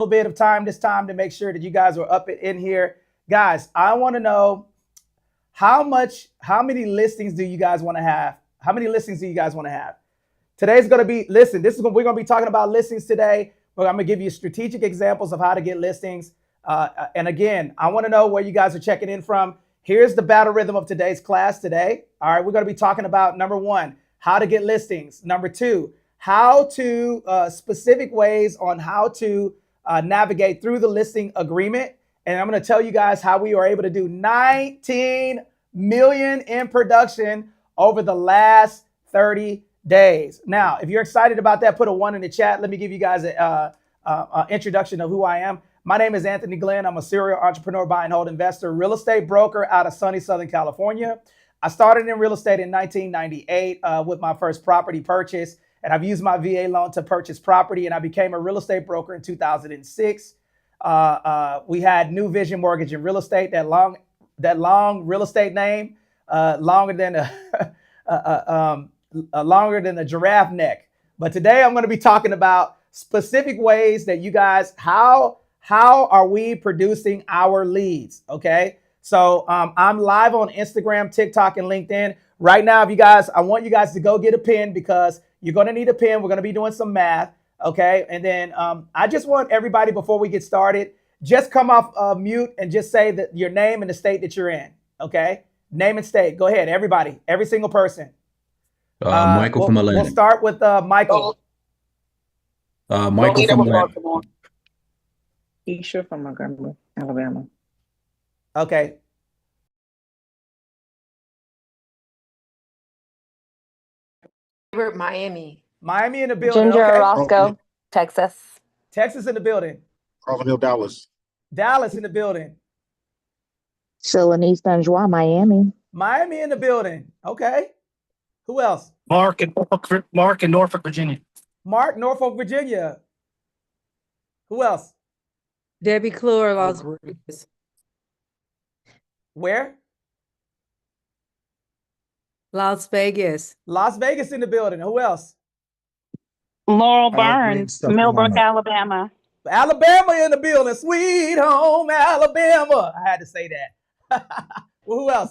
little bit of time this time to make sure that you guys are up in here. Guys, I want to know how many listings do you guys want to have? How many listings do you guys want to have? Today's going to be, listen, we're going to be talking about listings today. I'm going to give you strategic examples of how to get listings. And again, I want to know where you guys are checking in from. Here's the battle rhythm of today's class today. All right, we're going to be talking about number one, how to get listings. Number two, how to specific ways on how to navigate through the listing agreement. And I'm going to tell you guys how we were able to do 19 million in production over the last 30 days. Now, if you're excited about that, put a 1 in the chat. Let me give you guys an introduction of who I am. My name is Anthony Glenn. I'm a serial entrepreneur, buy and hold investor, real estate broker out of sunny Southern California. I started in real estate in 1998 with my first property purchase, and I've used my VA loan to purchase property, and I became a real estate broker in 2006. We had New Vision Mortgage and Real Estate, that long real estate name, longer than a giraffe neck. But today I'm going to be talking about specific ways that you guys, how are we producing our leads? Okay. So I'm live on Instagram, TikTok, and LinkedIn right now. If you guys, I want you guys to go get a pen because you're going to need a pen. We're going to be doing some math. Okay. And then I just want everybody, before we get started, just come off mute and just say that your name and the state that you're in. Okay. Name and state. Go ahead. Everybody, every single person. Michael from Atlanta. We'll start with Michael. Michael from Atlanta. Isha from Montgomery, Alabama. Okay. Miami. Miami in the building. Ginger okay. Orozco, Texas. Texas in the building. Carville, Dallas. Dallas in the building. Shalanice Dunjois, Miami. Miami in the building. Okay. Who else? Mark in Norfolk, Virginia. Mark, Norfolk, Virginia. Who else? Debbie Clure, Las Vegas. Where? Las Vegas. Las Vegas in the building. Who else? Laurel Burns, Millbrook, Alabama. Alabama in the building. Sweet home Alabama. I had to say that. Well, who else?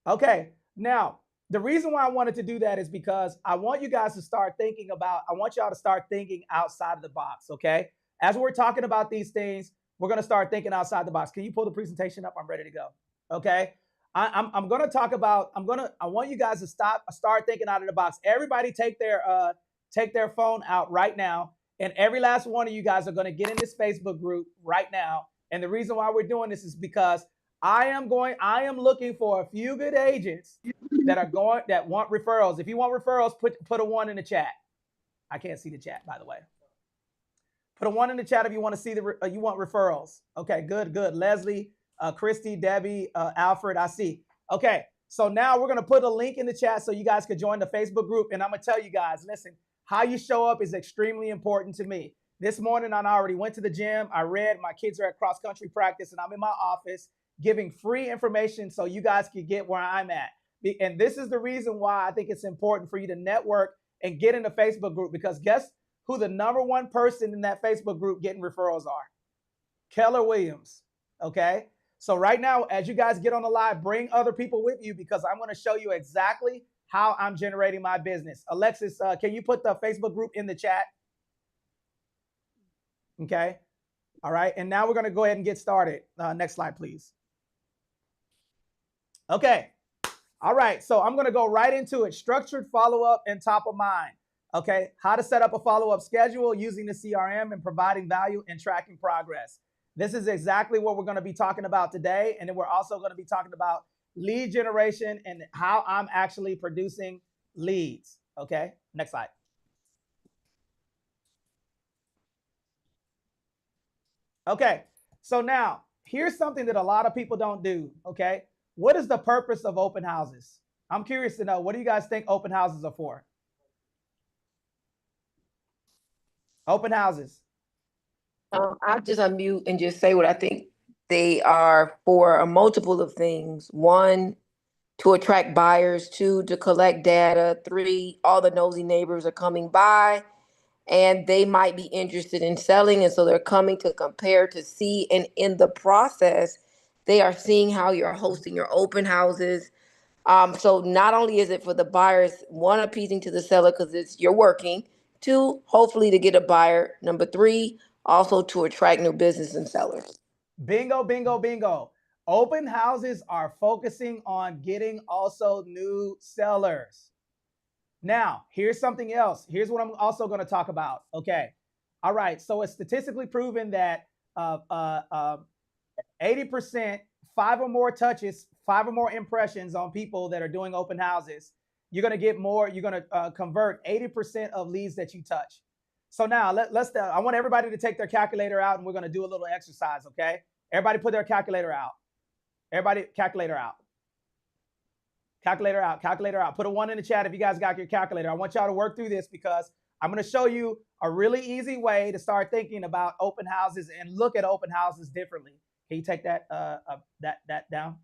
Okay. Now, the reason why I wanted to do that is because I want you guys to start thinking I want y'all to start thinking outside of the box. Okay. As we're talking about these things, we're going to start thinking outside the box. Can you pull the presentation up? I'm ready to go. Okay. I'm going to talk about, I want you guys to start thinking out of the box. Everybody take their phone out right now. And every last one of you guys are going to get in this Facebook group right now. And the reason why we're doing this is because I am looking for a few good agents that want referrals. If you want referrals, put a 1 in the chat. I can't see the chat, by the way. Put a 1 in the chat if you want to see you want referrals. Okay, good. Leslie, Christy, Debbie, Alfred, I see. Okay, so now we're going to put a link in the chat so you guys can join the Facebook group. And I'm going to tell you guys, listen, how you show up is extremely important to me. This morning, I already went to the gym. I read. My kids are at cross-country practice, and I'm in my office giving free information so you guys can get where I'm at. And this is the reason why I think it's important for you to network and get in the Facebook group, because guess who the #1 person in that Facebook group getting referrals are? Keller Williams. Okay. So right now, as you guys get on the live, bring other people with you because I'm going to show you exactly how I'm generating my business. Alexis, can you put the Facebook group in the chat? Okay. All right. And now we're going to go ahead and get started. Next slide, please. Okay. All right. So I'm going to go right into it. Structured follow-up and top of mind. Okay. How to set up a follow-up schedule using the CRM and providing value and tracking progress. This is exactly what we're going to be talking about today. And then we're also going to be talking about lead generation and how I'm actually producing leads. Okay. Next slide. Okay. So now here's something that a lot of people don't do. Okay. What is the purpose of open houses? I'm curious to know, what do you guys think open houses are for? Open houses. I'll just unmute and just say what I think they are for, a multiple of things. One, to attract buyers. 2, to collect data. 3, all the nosy neighbors are coming by and they might be interested in selling. And so they're coming to compare, to see. And in the process, they are seeing how you're hosting your open houses. So not only is it for the buyers, 1, appeasing to the seller because you're working. 2, hopefully to get a buyer. Number 3, also to attract new business and sellers. Bingo, bingo, bingo. Open houses are focusing on getting also new sellers. Now, here's something else. Here's what I'm also going to talk about. Okay. All right. So it's statistically proven that 80%, 5 or more touches, 5 or more impressions on people that are doing open houses, you're going to get more. You're going to convert 80% of leads that you touch. So now I want everybody to take their calculator out and we're going to do a little exercise. Okay. Everybody put their calculator out. Everybody calculator out. Calculator out, calculator out. Put a 1 in the chat if you guys got your calculator. I want y'all to work through this because I'm going to show you a really easy way to start thinking about open houses and look at open houses differently. Can you take that that down?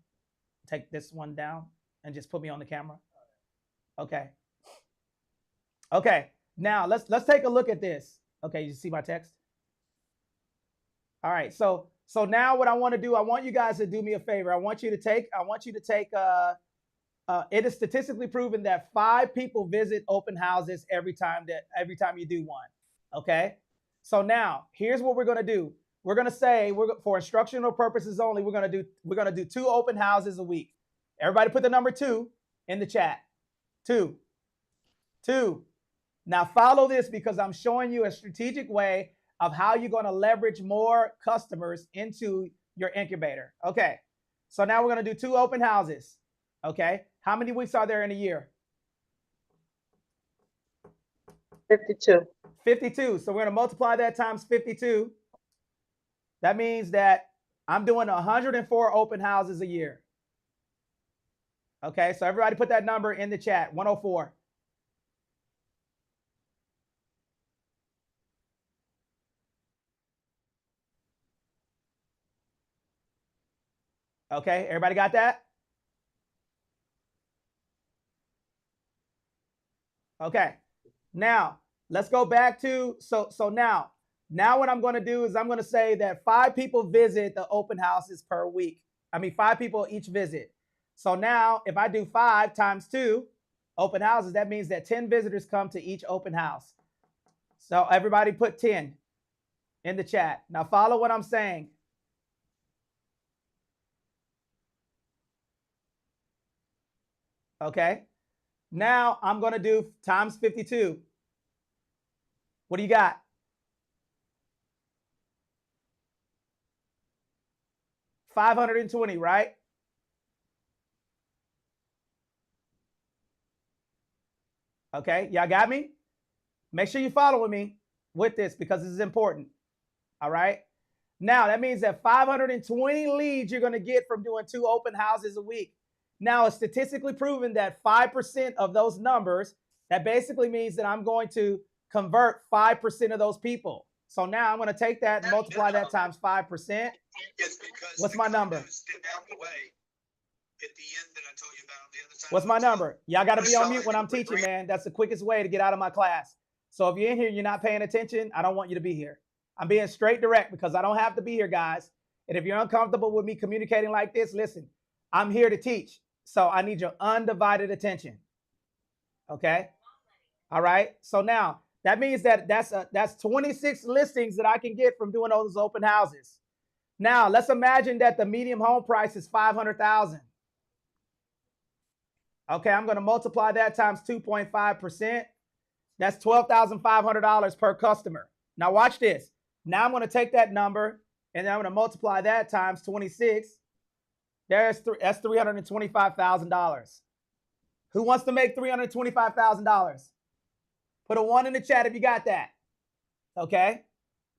Take this one down and just put me on the camera. Okay. Okay. Now let's take a look at this. Okay, you see my text? All right. So now what I want to do, I want you guys to do me a favor. I want you to take it is statistically proven that 5 people visit open houses every time you do one. Okay. So now here's what we're going to do. We're going to say for instructional purposes only, we're going to do 2 open houses a week. Everybody put the number 2 in the chat. 2. Now follow this because I'm showing you a strategic way of how you're going to leverage more customers into your incubator. Okay. So now we're going to do 2 open houses. Okay. How many weeks are there in a year? 52. 52. So we're going to multiply that times 52. That means that I'm doing 104 open houses a year. Okay. So everybody put that number in the chat, 104. Okay. Everybody got that? Okay. Now let's go back to, so now what I'm going to do is I'm going to say that 5 people visit the open houses per week. 5 people each visit. So now if I do 5 times 2 open houses, that means that 10 visitors come to each open house. So everybody put 10 in the chat. Now follow what I'm saying. Okay. Now I'm going to do times 52. What do you got? $520, right? Okay, y'all got me? Make sure you're following me with this because this is important. All right. Now that means that 520 leads you're going to get from doing 2 open houses a week. Now, it's statistically proven that 5% of those numbers, that basically means that I'm going to convert 5% of those people. So now I'm going to take that and multiply that times 5%. What's my number? What's my number? Y'all got to be on mute when I'm teaching, man. That's the quickest way to get out of my class. So if you're in here, you're not paying attention, I don't want you to be here. I'm being straight direct because I don't have to be here, guys. And if you're uncomfortable with me communicating like this, listen, I'm here to teach. So I need your undivided attention. Okay. All right. So now that means that that's 26 listings that I can get from doing those open houses. Now let's imagine that the median home price is $500,000. Okay. I'm going to multiply that times 2.5%. That's $12,500 per customer. Now watch this. Now I'm going to take that number and then I'm going to multiply that times 26. That's $325,000. Who wants to make $325,000? Put a 1 in the chat if you got that. Okay.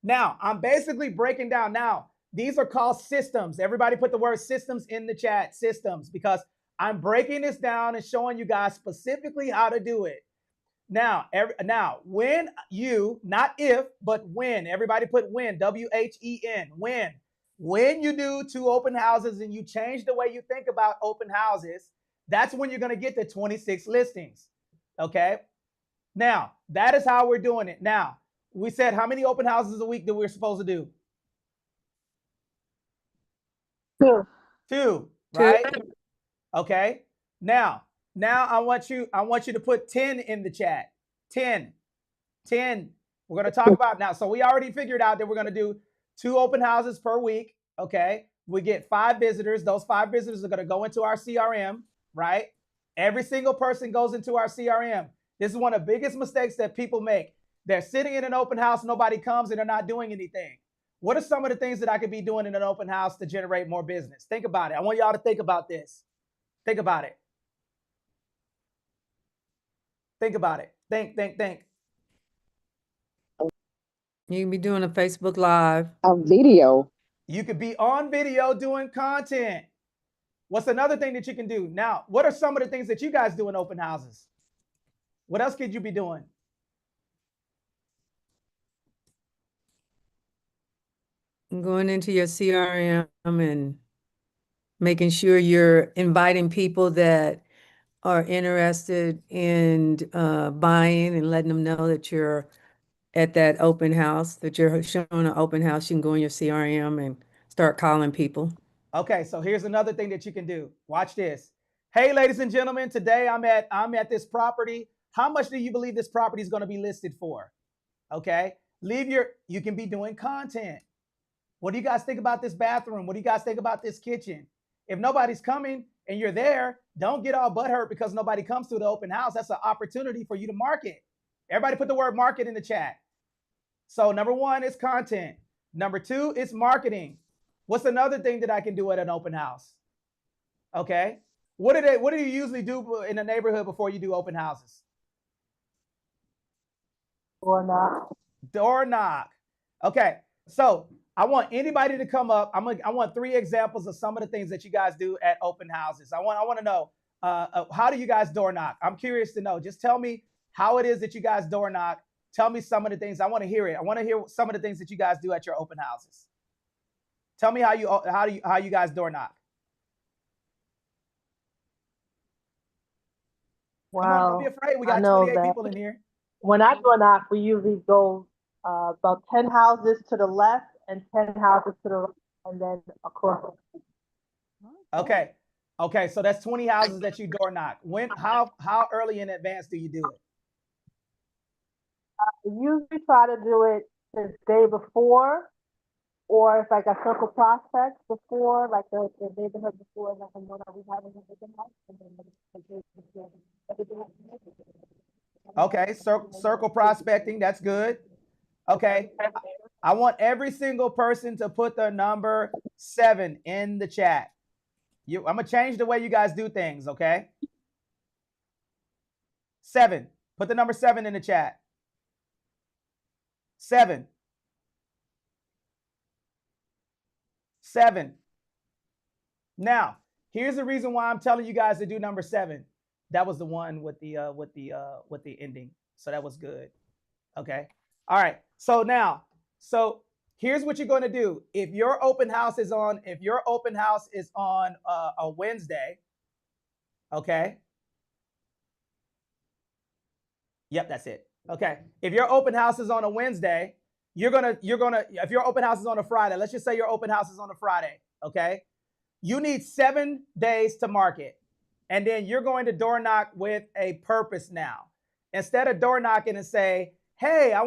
Now I'm basically breaking down. Now these are called systems. Everybody put the word systems in the chat, systems, because I'm breaking this down and showing you guys specifically how to do it. Now, when you, not if, but when, everybody put when, W-H-E-N, when you do 2 open houses and you change the way you think about open houses, That's when you're going to get the 26 listings. Okay. Now, that is how we're doing it. Now, we said how many open houses a week that we're supposed to do? 2. 2, Two. right? Okay. Now I want you to put 10 in the chat. 10. We're going to talk about now. So we already figured out that we're going to do 2 open houses per week. Okay. We get 5 visitors. Those 5 visitors are going to go into our CRM, right? Every single person goes into our CRM. This is one of the biggest mistakes that people make. They're sitting in an open house, nobody comes, and they're not doing anything. What are some of the things that I could be doing in an open house to generate more business? Think about it. I want y'all to think about this. Think about it. Think about it. Think. You can be doing a Facebook Live. A video. You could be on video doing content. What's another thing that you can do? Now, what are some of the things that you guys do in open houses? What else could you be doing? Going into your CRM and making sure you're inviting people that are interested in buying and letting them know that you're at that open house, that you're showing an open house. You can go in your CRM and start calling people. Okay, so here's another thing that you can do. Watch this. Hey, ladies and gentlemen, today I'm at this property. How much do you believe this property is going to be listed for? Okay, you can be doing content. What do you guys think about this bathroom? What do you guys think about this kitchen? If nobody's coming and you're there, don't get all butthurt because nobody comes to the open house. That's an opportunity for you to market. Everybody put the word market in the chat. So number 1 is content. Number 2 is marketing. What's another thing that I can do at an open house? Okay. What do you usually do in a neighborhood before you do open houses? Door knock. Okay. So I want anybody to come up. I want 3 examples of some of the things that you guys do at open houses. I want to know how do you guys door knock? I'm curious to know. Just tell me how it is that you guys door knock. Tell me some of the things. I want to hear it. I want to hear some of the things that you guys do at your open houses. Tell me how you guys door knock. Wow. Come on, don't be afraid. We got 28 people in here. When I door knock, we usually go about 10 houses to the left and 10 houses to the right, and then across. Okay. So that's 20 houses that you door knock. How early in advance do you do it? We usually try to do it the day before, or if like a circle prospect before, like the neighborhood before, like when we having a open house, and then the day before. Okay, circle prospecting, that's good. Okay, I want every single person to put their number 7 in the chat. I'm gonna change the way you guys do things, okay? 7, put the number 7 in the chat. 7. Now, here's the reason why I'm telling you guys to do number 7. That was the one with the ending. So that was good. Okay. All right. So here's what you're going to do. If your open house is on a Wednesday, okay. Yep, that's it. Okay. If your open house is on a Wednesday, if your open house is on a Friday, let's just say your open house is on a Friday, okay? You need 7 days to market. And then you're going to door knock with a purpose now. Instead of door knocking and say, hey,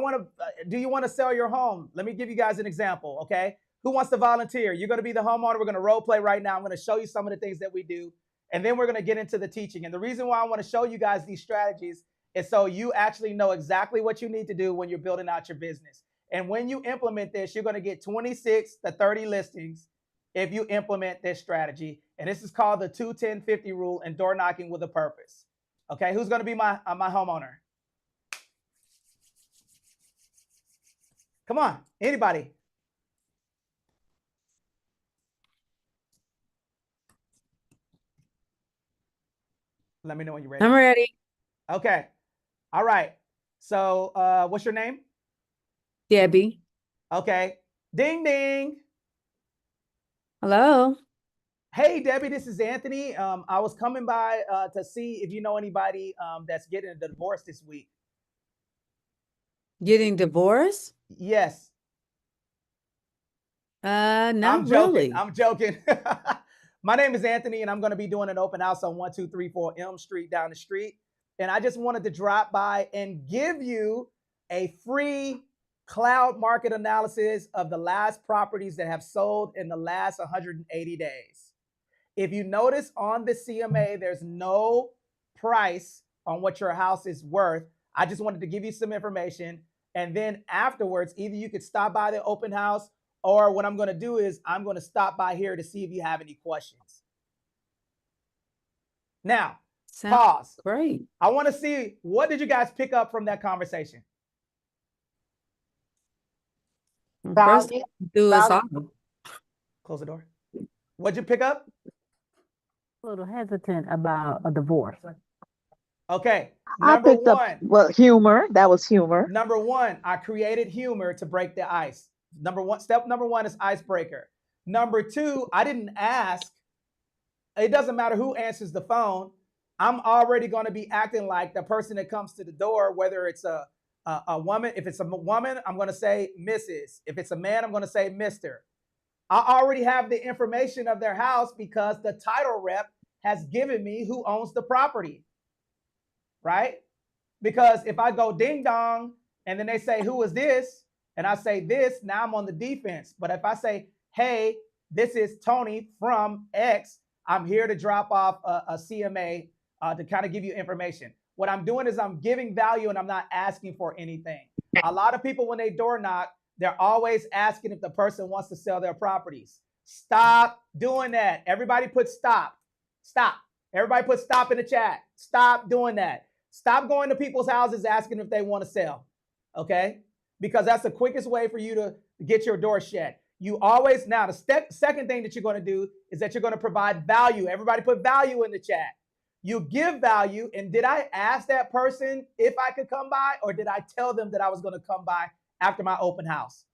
do you want to sell your home? Let me give you guys an example, okay? Who wants to volunteer? You're going to be the homeowner. We're going to role play right now. I'm going to show you some of the things that we do. And then we're going to get into the teaching. And the reason why I want to show you guys these strategies is so you actually know exactly what you need to do when you're building out your business. And when you implement this, you're going to get 26 to 30 listings if you implement this strategy. And this is called the 2-10-50 rule and door knocking with a purpose. Okay, who's going to be my homeowner? Come on, anybody. Let me know when you're ready. I'm ready. Okay. All right. So what's your name? Debbie. Okay. Ding, ding. Hello. Hey, Debbie, this is Anthony. I was coming by to see if you know anybody that's getting a divorce this week. Getting divorced? Yes. Not I'm joking. really. I'm joking. My name is Anthony, and I'm going to be doing an open house on 1234 Elm Street down the street. And I just wanted to drop by and give you a free cloud market analysis of the last properties that have sold in the last 180 days. If you notice on the CMA, there's no price on what your house is worth. I just wanted to give you some information. And then afterwards, either you could stop by the open house, or what I'm going to do is I'm going to stop by here to see if you have any questions. Now, Sounds pause. great. I want to see, what did you guys pick up from that conversation? First, Value. do us all. Close the door. What'd you pick up? A little hesitant about a divorce. Okay. I Number picked up, one. well, humor. That was humor. Number one, I created humor to break the ice. Step number one is icebreaker. Number two, I didn't ask. It doesn't matter who answers the phone. I'm already going to be acting like the person that comes to the door, whether it's a woman. If it's a woman, I'm going to say Mrs. If it's a man, I'm going to say Mr. I already have the information of their house because the title rep has given me who owns the property, right? Because if I go ding dong and then they say, who is this? And I say this, now I'm on the defense. But if I say, hey, this is Tony from X, I'm here to drop off a CMA to kind of give you information. What I'm doing is I'm giving value and I'm not asking for anything. A lot of people, when they door knock, they're always asking if the person wants to sell their properties. Stop doing that. Everybody put stop. Stop. Everybody put stop in the chat. Stop doing that. Stop going to people's houses asking if they want to sell, okay? Because that's the quickest way for you to get your door shut. You always, now the second thing that you're going to do is that you're going to provide value. Everybody put value in the chat. You give value, and did I ask that person if I could come by, or did I tell them that I was going to come by after my open house?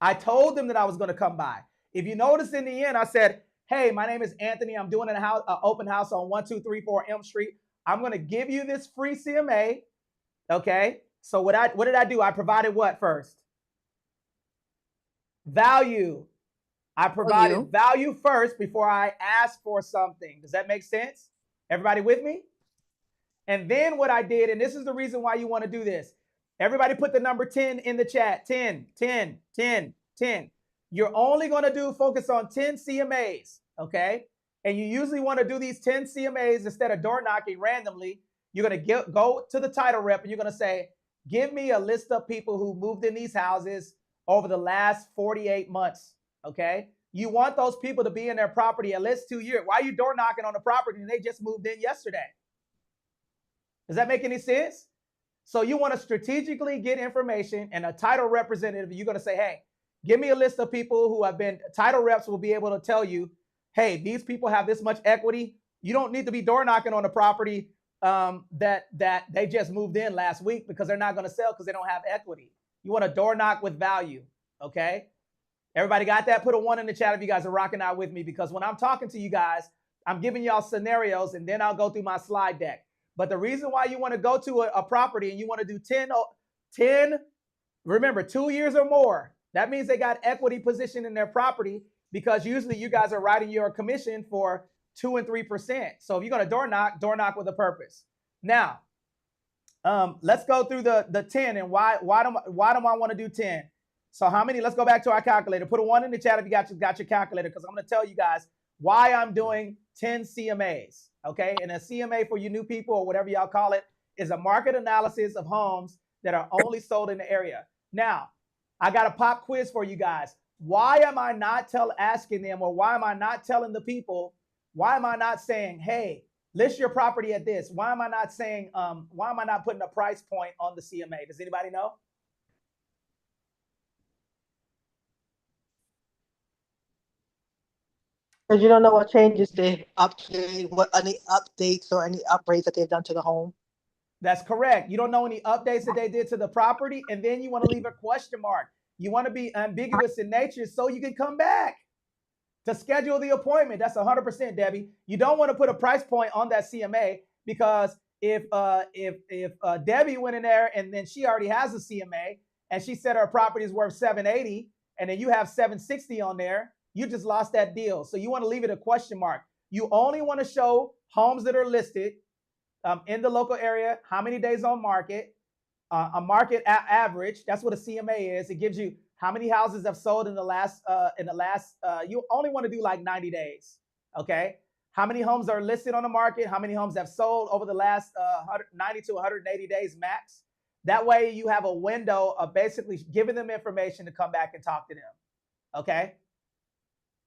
I told them that I was going to come by. If you notice in the end, I said, hey, my name is Anthony. I'm doing an open house on 1234 Elm Street. I'm going to give you this free CMA. Okay. So what did I do? I provided what first? Value. I provided value first before I asked for something. Does that make sense? Everybody with me? And then what I did, and this is the reason why you want to do this. Everybody put the number 10 in the chat. 10, 10, 10, 10. You're only going to focus on 10 CMAs, okay? And you usually want to do these 10 CMAs instead of door knocking randomly. You're going to go to the title rep and you're going to say, give me a list of people who moved in these houses over the last 48 months, okay? You want those people to be in their property at least 2 years. Why are you door knocking on the property and they just moved in yesterday? Does that make any sense? So you want to strategically get information, and a title representative, you're going to say, hey, give me a list of people who have been, title reps will be able to tell you, hey, these people have this much equity. You don't need to be door knocking on the property that they just moved in last week because they're not going to sell because they don't have equity. You want to door knock with value, okay? Everybody got that? Put a 1 in the chat if you guys are rocking out with me, because when I'm talking to you guys, I'm giving y'all scenarios and then I'll go through my slide deck. But the reason why you want to go to a property and you want to do 10, remember, 2 years or more, that means they got equity position in their property, because usually you guys are writing your commission for 2 and 3%. So if you're going to door knock with a purpose. Now, let's go through the 10 and why do I want to do 10? So how many? Let's go back to our calculator. Put a 1 in the chat if you got your calculator, because I'm going to tell you guys why I'm doing 10 CMAs. Okay, and a CMA, for you new people or whatever y'all call it, is a market analysis of homes that are only sold in the area. Now, I got a pop quiz for you guys. Why am I not asking them, or why am I not telling the people? Why am I not saying, hey, list your property at this? Why am I not saying, why am I not putting a price point on the CMA? Does anybody know? Because you don't know what changes they update, what any updates or any upgrades that they've done to the home. That's correct. You don't know any updates that they did to the property, and then you want to leave a question mark. You want to be ambiguous in nature so you can come back to schedule the appointment. That's 100%, Debbie. You don't want to put a price point on that CMA, because if Debbie went in there and then she already has a CMA and she said her property is worth 780, and then you have 760 on there, you just lost that deal. So you want to leave it a question mark. You only want to show homes that are listed in the local area, how many days on market, a market average. That's what a CMA is. It gives you how many houses have sold in the last, you only want to do like 90 days, okay? How many homes are listed on the market? How many homes have sold over the last 90 to 180 days max? That way you have a window of basically giving them information to come back and talk to them, okay?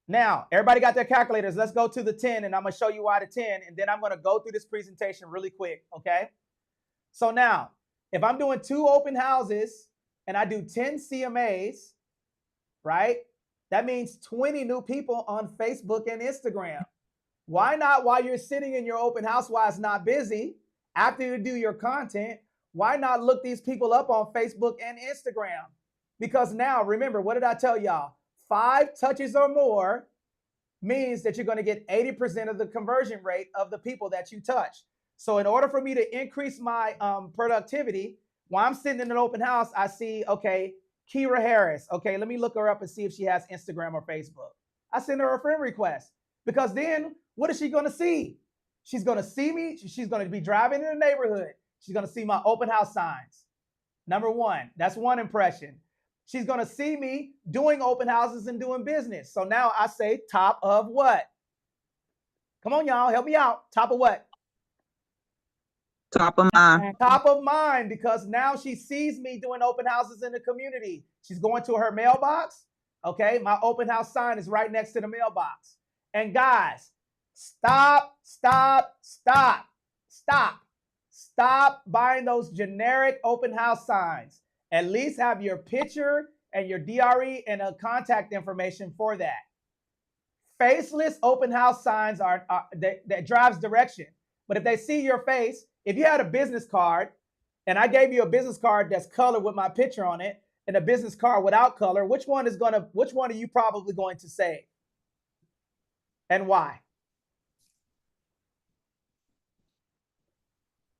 Now, everybody got their calculators. Let's go to the 10, and I'm going to show you why the 10, and then I'm going to go through this presentation really quick, okay? So now, if I'm doing 2 open houses and I do 10 CMAs, right? That means 20 new people on Facebook and Instagram. Why not, while you're sitting in your open house while it's not busy, after you do your content, why not look these people up on Facebook and Instagram? Because now, remember, what did I tell y'all? 5 touches or more means that you're going to get 80% of the conversion rate of the people that you touch. So in order for me to increase my productivity, while I'm sitting in an open house, I see, okay, Kira Harris. Okay, let me look her up and see if she has Instagram or Facebook. I send her a friend request, because then what is she going to see? She's going to see me. She's going to be driving in the neighborhood. She's going to see my open house signs. Number 1, that's one impression. She's going to see me doing open houses and doing business. So now I say top of what? Come on, y'all, help me out. Top of what? Top of mind. Top of mind, because now she sees me doing open houses in the community. She's going to her mailbox. Okay, my open house sign is right next to the mailbox. And guys, stop buying those generic open house signs. At least have your picture and your DRE and a contact information for that. Faceless open house signs that drives direction. But if they see your face, if you had a business card and I gave you a business card that's colored with my picture on it and a business card without color, which one are you probably going to save? And why?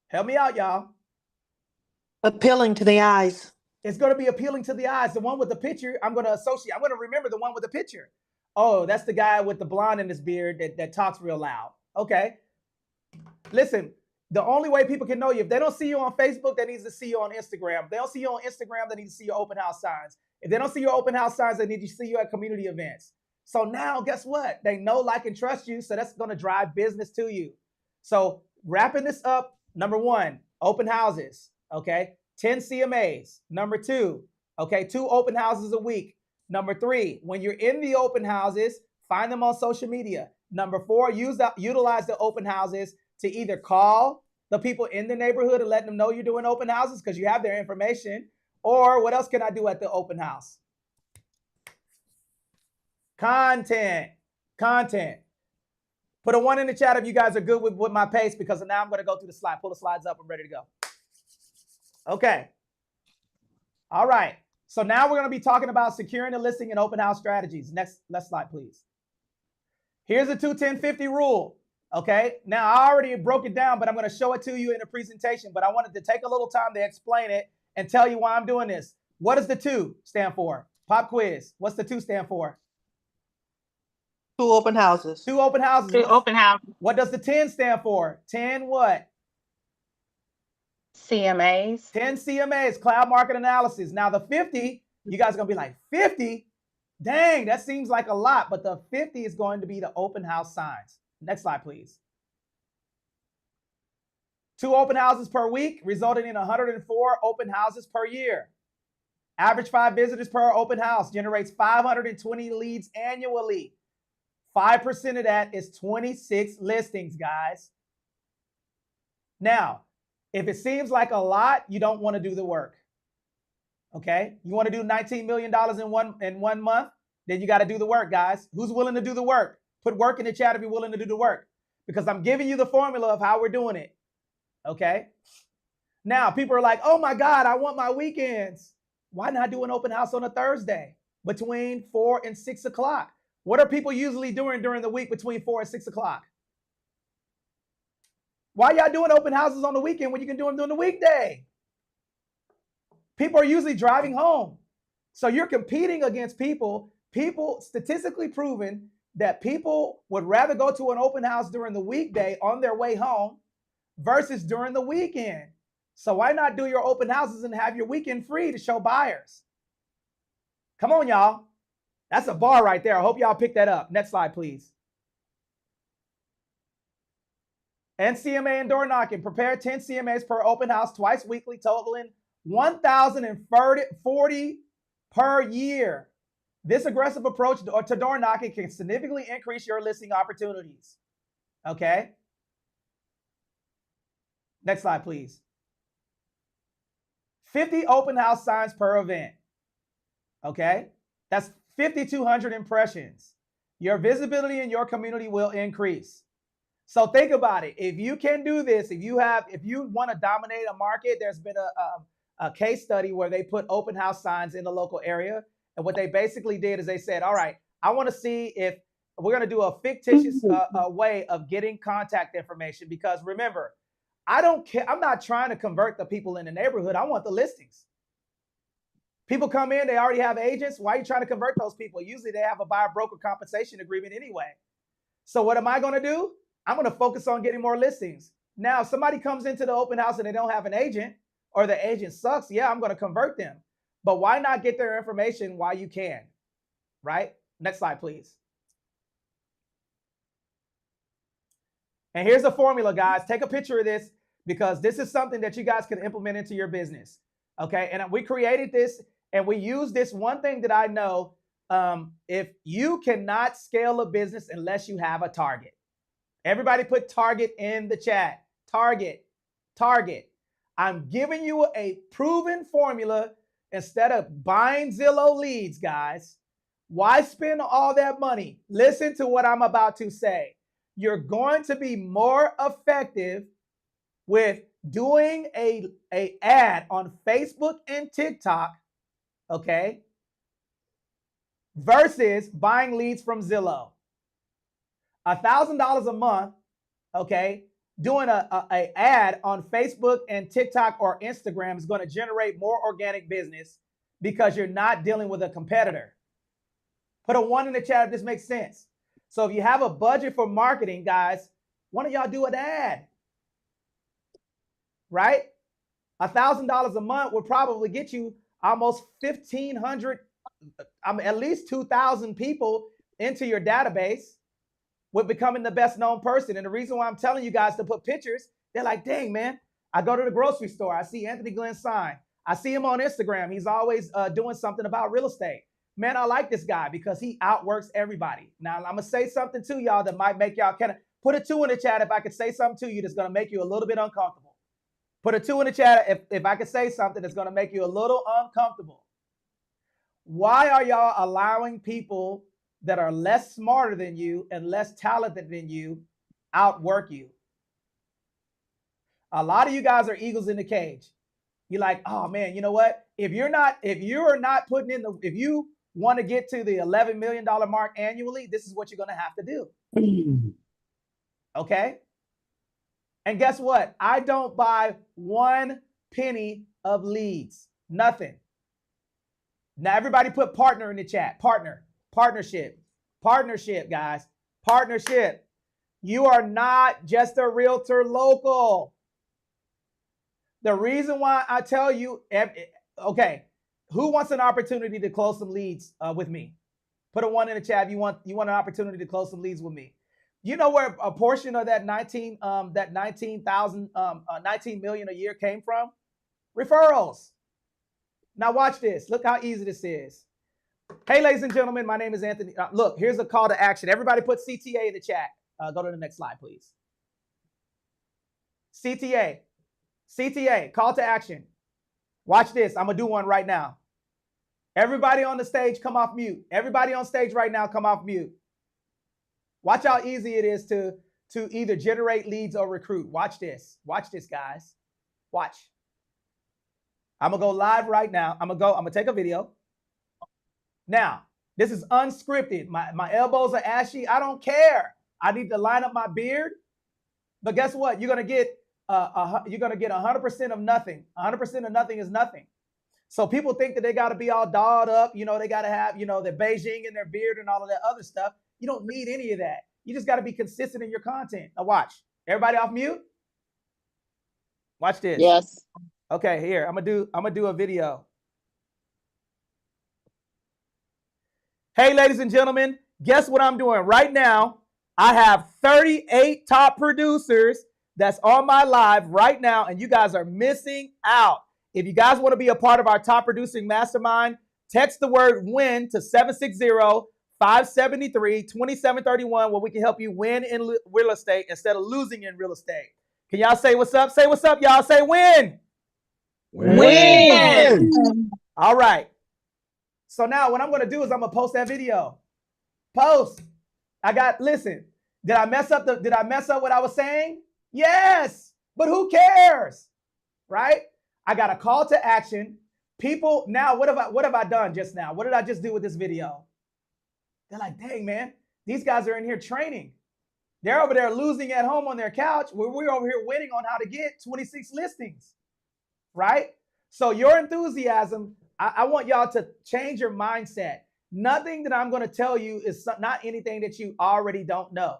Help me out, y'all. Appealing to the eyes. It's going to be appealing to the eyes. The one with the picture, I'm going to remember the one with the picture. Oh, that's the guy with the blonde in his beard that talks real loud. Okay. Listen, the only way people can know you, if they don't see you on Facebook, they need to see you on Instagram. If they don't see you on Instagram, they need to see your open house signs. If they don't see your open house signs, they need to see you at community events. So now, guess what? They know, like, and trust you. So that's going to drive business to you. So wrapping this up, number 1, open houses. Okay. 10 CMAs. Number 2, okay, 2 open houses a week. Number 3, when you're in the open houses, find them on social media. Number 4, utilize the open houses to either call the people in the neighborhood and let them know you're doing open houses because you have their information. Or what else can I do at the open house? Content. Put a 1 in the chat if you guys are good with my pace, because now I'm going to go through the slide. Pull the slides up. I'm ready to go. Okay. All right. So now we're going to be talking about securing a listing and open house strategies. Next slide, please. Here's the 2-10-50 rule. Okay. Now I already broke it down, but I'm going to show it to you in a presentation, but I wanted to take a little time to explain it and tell you why I'm doing this. What does the 2 stand for? Pop quiz. What's the 2 stand for? 2 open houses. 2 open houses. 2 open houses. What does the 10 stand for? 10 what? CMAs. 10 CMAs, cloud market analysis. Now the 50, you guys are going to be like, 50? Dang, that seems like a lot. But the 50 is going to be the open house signs. Next slide, please. 2 open houses per week, resulting in 104 open houses per year. Average 5 visitors per open house generates 520 leads annually. 5% of that is 26 listings, guys. Now, if it seems like a lot, you don't want to do the work. Okay? You want to do $19 million in one month? Then you got to do the work, guys. Who's willing to do the work? Put work in the chat if you're willing to do the work, because I'm giving you the formula of how we're doing it. Okay? Now, people are like, oh my God, I want my weekends. Why not do an open house on a Thursday between 4 and 6 o'clock? What are people usually doing during the week between 4 and 6 o'clock? Why y'all doing open houses on the weekend when you can do them during the weekday? People are usually driving home. So you're competing against people statistically proven that people would rather go to an open house during the weekday on their way home versus during the weekend. So why not do your open houses and have your weekend free to show buyers? Come on, y'all. That's a bar right there. I hope y'all pick that up. Next slide, please. NCMA and door knocking. Prepare 10 CMAs per open house twice weekly, totaling 1,040 per year. This aggressive approach to door knocking can significantly increase your listing opportunities. Okay. Next slide, please. 50 open house signs per event. Okay. That's 5,200 impressions. Your visibility in your community will increase. So think about it. If you can do this, if you want to dominate a market, there's been a case study where they put open house signs in the local area. And what they basically did is they said, all right, I want to see if we're going to do a fictitious way of getting contact information. Because remember, I don't care. I'm not trying to convert the people in the neighborhood. I want the listings. People come in, they already have agents. Why are you trying to convert those people? Usually they have a buyer broker compensation agreement anyway. So what am I going to do? I'm going to focus on getting more listings. Now, if somebody comes into the open house and they don't have an agent or the agent sucks, yeah, I'm going to convert them. But why not get their information while you can, right? Next slide, please. And here's the formula, guys. Take a picture of this because this is something that you guys can implement into your business, okay? And we created this and we use this one thing that I know. If you cannot scale a business unless you have a target. Everybody put target in the chat. Target. I'm giving you a proven formula instead of buying Zillow leads, guys. Why spend all that money? Listen to what I'm about to say. You're going to be more effective with doing a ad on Facebook and TikTok, okay, versus buying leads from Zillow. $1,000 a month, okay, doing a ad on Facebook and TikTok or Instagram is going to generate more organic business because you're not dealing with a competitor. Put a 1 in the chat if this makes sense. So if you have a budget for marketing, guys, why don't y'all do an ad? Right? $1,000 a month would probably get you almost 1,500, at least 2,000 people into your database with becoming the best known person. And the reason why I'm telling you guys to put pictures, they're like, dang, man, I go to the grocery store. I see Anthony Glenn's sign. I see him on Instagram. He's always doing something about real estate. Man, I like this guy because he outworks everybody. Now, I'm going to say something to y'all that might make y'all kind of put a 2 in the chat if I could say something to you that's going to make you a little bit uncomfortable. Put a 2 in the chat if I could say something that's going to make you a little uncomfortable. Why are y'all allowing people that are less smarter than you and less talented than you outwork you? A lot of you guys are eagles in the cage. You're like, oh man, you know what? If you want to get to the $11 million mark annually, this is what you're going to have to do. Okay? And guess what? I don't buy 1 penny of leads. Nothing. Now, everybody put partner in the chat. Partnership, guys. Partnership. You are not just a realtor local. The reason why I tell you, okay, who wants an opportunity to close some leads with me? Put a 1 in the chat if you want an opportunity to close some leads with me. You know where a portion of that 19 million a year came from? Referrals. Now watch this. Look how easy this is. Hey, ladies and gentlemen, my name is Anthony. Look, here's a call to action. Everybody put CTA in the chat. Go to the next slide, please. CTA, call to action. Watch this. I'm going to do one right now. Everybody on the stage, come off mute. Everybody on stage right now, come off mute. Watch how easy it is to either generate leads or recruit. Watch this. Watch this, guys. Watch. I'm gonna go live right now. I'm gonna take a video. Now, this is unscripted. My elbows are ashy. I don't care. I need to line up my beard. But guess what? You're gonna get 100% of nothing. 100% of nothing is nothing. So people think that they got to be all dolled up. You know, they got to have, you know, the Beijing in their beard and all of that other stuff. You don't need any of that. You just got to be consistent in your content. Now watch. Everybody off mute? Watch this. Yes. Okay, here. I'm gonna do a video. Hey, ladies and gentlemen, guess what I'm doing right now? I have 38 top producers that's on my live right now, and you guys are missing out. If you guys want to be a part of our top producing mastermind, text the word WIN to 760-573-2731 where we can help you win in real estate instead of losing in real estate. Can y'all say what's up? Say what's up, y'all. Say WIN. Win. All right. So now what I'm going to do is I'm going to post that video. Post. Listen, did I mess up what I was saying? Yes, but who cares? Right? I got a call to action. People, now what have I done just now? What did I just do with this video? They're like, dang, man, these guys are in here training. They're over there losing at home on their couch where we're over here winning on how to get 26 listings. Right? So your enthusiasm, I want y'all to change your mindset. Nothing that I'm going to tell you is not anything that you already don't know.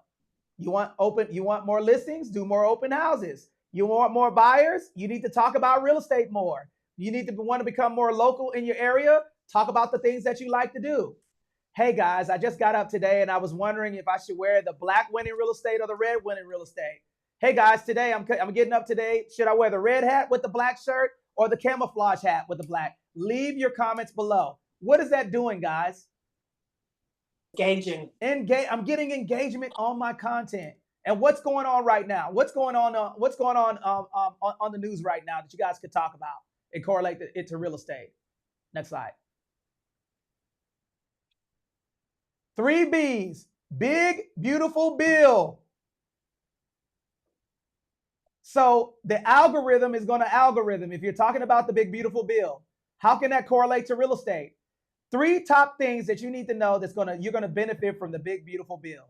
You want more listings? Do more open houses. You want more buyers? You need to talk about real estate more. You need to want to become more local in your area. Talk about the things that you like to do. Hey guys, I just got up today and I was wondering if I should wear the black win in real estate or the red win in real estate. Hey guys, today I'm getting up today. Should I wear the red hat with the black shirt or the camouflage hat with the black? Leave your comments below. What is that doing, guys? Engaging. I'm getting engagement on my content. And what's going on right now? What's going on on the news right now that you guys could talk about and correlate it to real estate? Next slide. 3 B's. Big, beautiful bill. So the algorithm is going to algorithm. If you're talking about the big, beautiful bill, how can that correlate to real estate? 3 top things that you need to know you're going to benefit from the big, beautiful bill.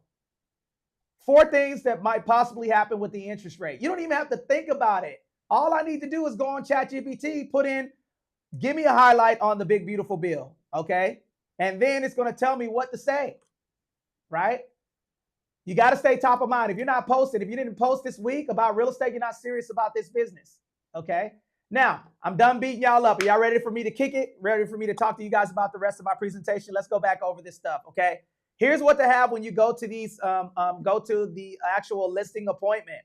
4 things that might possibly happen with the interest rate. You don't even have to think about it. All I need to do is go on ChatGPT, put in, give me a highlight on the big, beautiful bill, okay? And then it's going to tell me what to say, right? You got to stay top of mind. If you're not posting, if you didn't post this week about real estate, you're not serious about this business, okay? Now, I'm done beating y'all up. Are y'all ready for me to kick it? Ready for me to talk to you guys about the rest of my presentation? Let's go back over this stuff, okay? Here's what to have when you go to these, go to the actual listing appointment.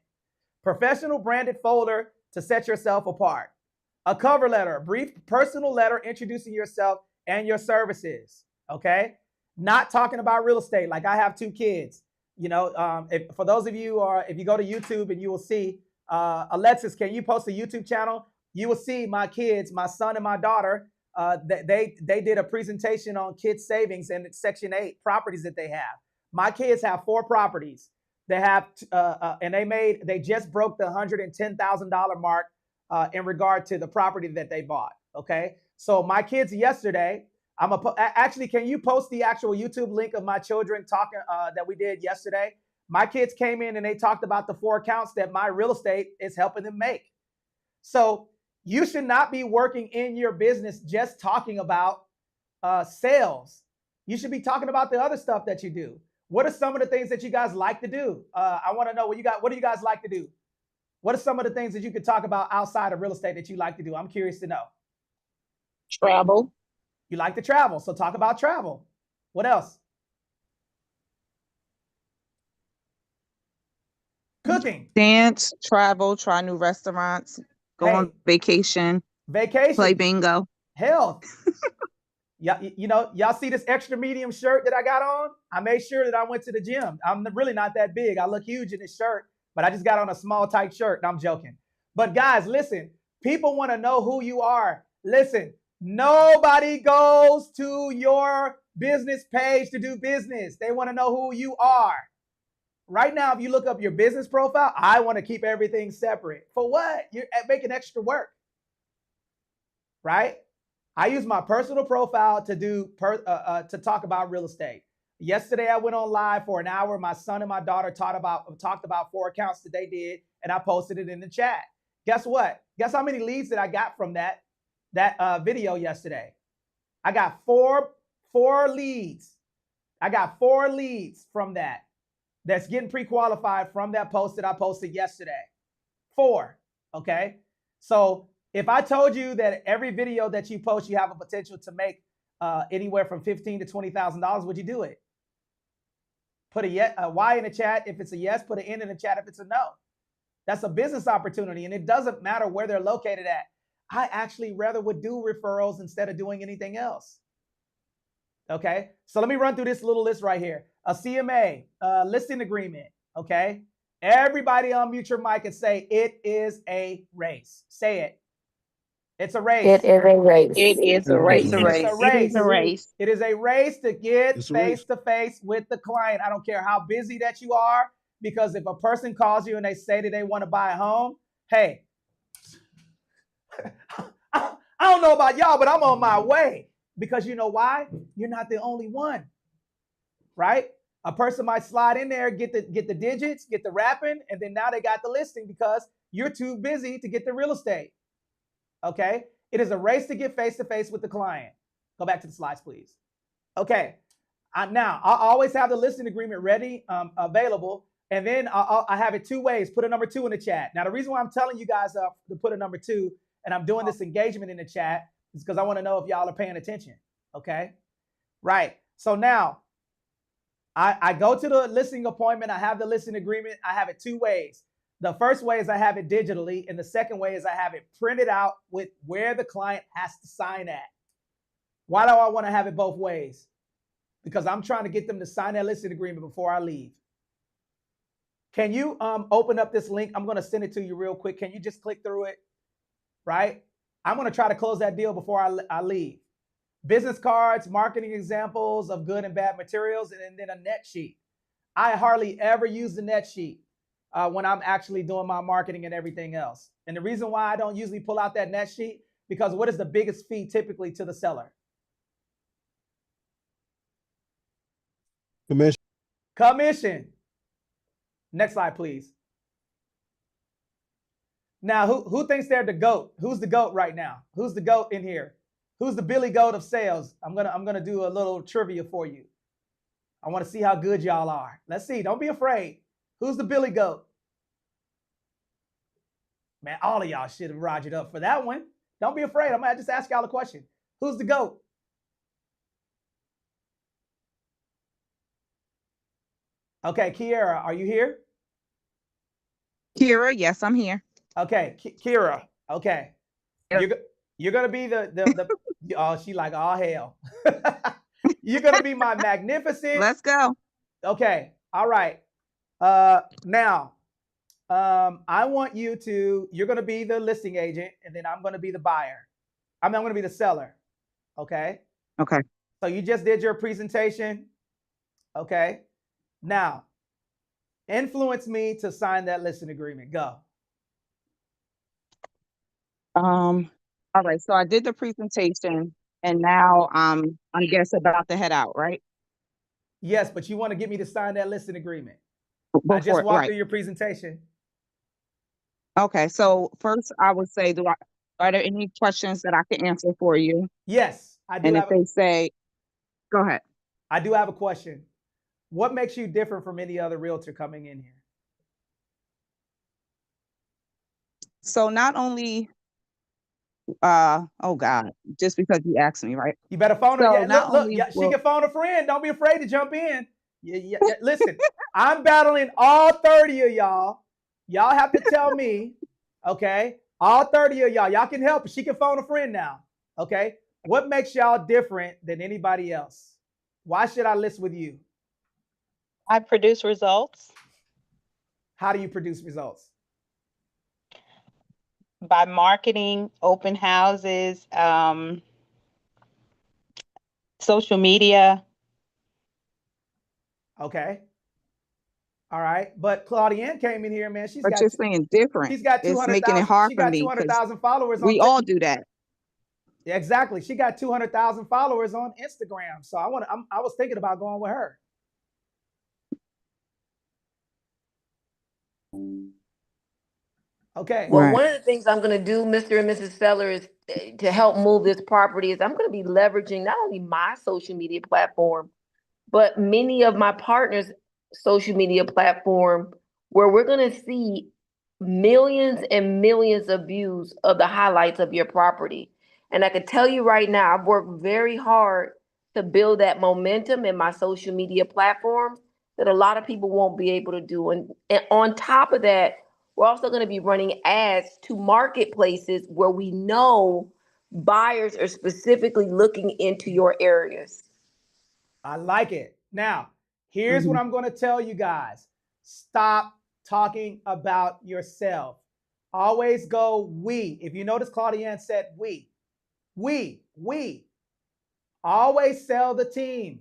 Professional branded folder to set yourself apart. A cover letter, a brief personal letter introducing yourself and your services, okay? Not talking about real estate. Like I have 2 kids. You know, for those of you, if you go to YouTube and you will see, Alexis, can you post a YouTube channel? You will see my kids, my son and my daughter, they did a presentation on kids savings and it's Section 8 properties that they have. My kids have 4 properties. They have, and they just broke the $110,000 mark in regard to the property that they bought. Okay. So my kids yesterday, actually, can you post the actual YouTube link of my children talking that we did yesterday? My kids came in and they talked about the 4 accounts that my real estate is helping them make. So you should not be working in your business just talking about sales. You should be talking about the other stuff that you do. What are some of the things that you guys like to do? I want to know what do you guys like to do? What are some of the things that you could talk about outside of real estate that you like to do? I'm curious to know. Travel. You like to travel, so talk about travel. What else? Cooking. Dance, travel, try new restaurants, go on vacation, play bingo. Health. Yeah, you know, y'all see this extra medium shirt that I got on? I made sure that I went to the gym. I'm really not that big. I look huge in this shirt, but I just got on a small, tight shirt. And I'm joking. But guys, listen, people want to know who you are. Listen, nobody goes to your business page to do business. They want to know who you are. Right now, if you look up your business profile, I want to keep everything separate. For what? You're making extra work. right? I use my personal profile to to talk about real estate. Yesterday, I went on live for an hour. My son and my daughter talked about 4 accounts that they did, and I posted it in the chat. Guess what? Guess how many leads that I got from that video yesterday? I got four leads. I got 4 leads from that. That's getting pre-qualified from that post that I posted yesterday. 4. Okay. So if I told you that every video that you post, you have a potential to make anywhere from $15,000 to $20,000, would you do it? Put a Y in the chat if it's a yes. Put an N in the chat if it's a no. That's a business opportunity, and it doesn't matter where they're located at. I actually rather would do referrals instead of doing anything else. Okay, so let me run through this little list right here. A CMA, listing agreement, okay? Everybody unmute your mic and say, it is a race. Say it. It's a race. It is a race. It is a race. It's a race. It is a race. It is a race to get face-to-face with the client. I don't care how busy that you are, because if a person calls you and they say that they want to buy a home, hey, I don't know about y'all, but I'm on my way. Because you know why? You're not the only one, right? A person might slide in there, get the digits, get the wrapping, and then now they got the listing because you're too busy to get the real estate. Okay? It is a race to get face-to-face with the client. Go back to the slides, please. Okay. Now, I always have the listing agreement ready, available, and then I have it 2 ways. Put a number 2 in the chat. Now, the reason why I'm telling you guys to put a number 2, and I'm doing this engagement in the chat, is because I want to know if y'all are paying attention. Okay? Right. So now, I go to the listing appointment. I have the listing agreement. I have it 2 ways. The first way is I have it digitally, and the second way is I have it printed out with where the client has to sign at. Why do I want to have it both ways? Because I'm trying to get them to sign that listing agreement before I leave. Can you open up this link? I'm going to send it to you real quick. Can you just click through it? Right? I'm going to try to close that deal before I leave. Business cards, marketing examples of good and bad materials, and then a net sheet. I hardly ever use the net sheet when I'm actually doing my marketing and everything else. And the reason why I don't usually pull out that net sheet, because what is the biggest fee typically to the seller? Commission. Next slide, please. Now, who thinks they're the GOAT? Who's the GOAT right now? Who's the GOAT in here? Who's the Billy Goat of sales? I'm gonna do a little trivia for you. I want to see how good y'all are. Let's see. Don't be afraid. Who's the Billy Goat? Man, all of y'all should have rogered up for that one. Don't be afraid. I'm gonna just ask y'all a question. Who's the GOAT? Okay, Kiera, are you here? Kira, yes, I'm here. Okay, Kira. Okay, you're gonna be the oh, she like, oh hell. You're gonna be my magnificent. Let's go. Okay, all right. Now, I want you to. You're gonna be the listing agent, and then I'm gonna be the buyer. I'm gonna be the seller. Okay. Okay. So you just did your presentation. Okay. Now, influence me to sign that listing agreement. Go. All right. So I did the presentation, and now I guess about to head out, right? Yes, but you want to get me to sign that listing agreement. Before, I just walked right. through your presentation. Okay. So first, I would say, are there any questions that I can answer for you? Yes, I do. And if they say, go ahead. I do have a question. What makes you different from any other realtor coming in here? So not only, oh God, just because you asked me, right? You better phone her. So Yeah, look, only, she can phone a friend. Don't be afraid to jump in. Yeah. Listen, I'm battling all 30 of y'all. Y'all have to tell me, okay? All 30 of y'all. Y'all can help. She can phone a friend now, okay? What makes y'all different than anybody else? Why should I list with you? I produce results. How do you produce results? By marketing, open houses, social media. Okay. All right. But Claudienne came in here, man. But you're saying different. She's got 200,000. It's making it hard she for got me 200,000 followers. We all do that. Exactly. She got 200,000 followers on Instagram. So I was thinking about going with her. Okay. Well, one of the things I'm going to do, Mr. and Mrs. Seller, is to help move this property is I'm going to be leveraging not only my social media platform, but many of my partners' social media platform, where we're going to see millions and millions of views of the highlights of your property. And I can tell you right now, I've worked very hard to build that momentum in my social media platforms that a lot of people won't be able to do. And on top of that, we're also going to be running ads to marketplaces where we know buyers are specifically looking into your areas. I like it. Now, here's what I'm going to tell you guys. Stop talking about yourself. Always go we. If you notice, Claudiane said we. We. Always sell the team.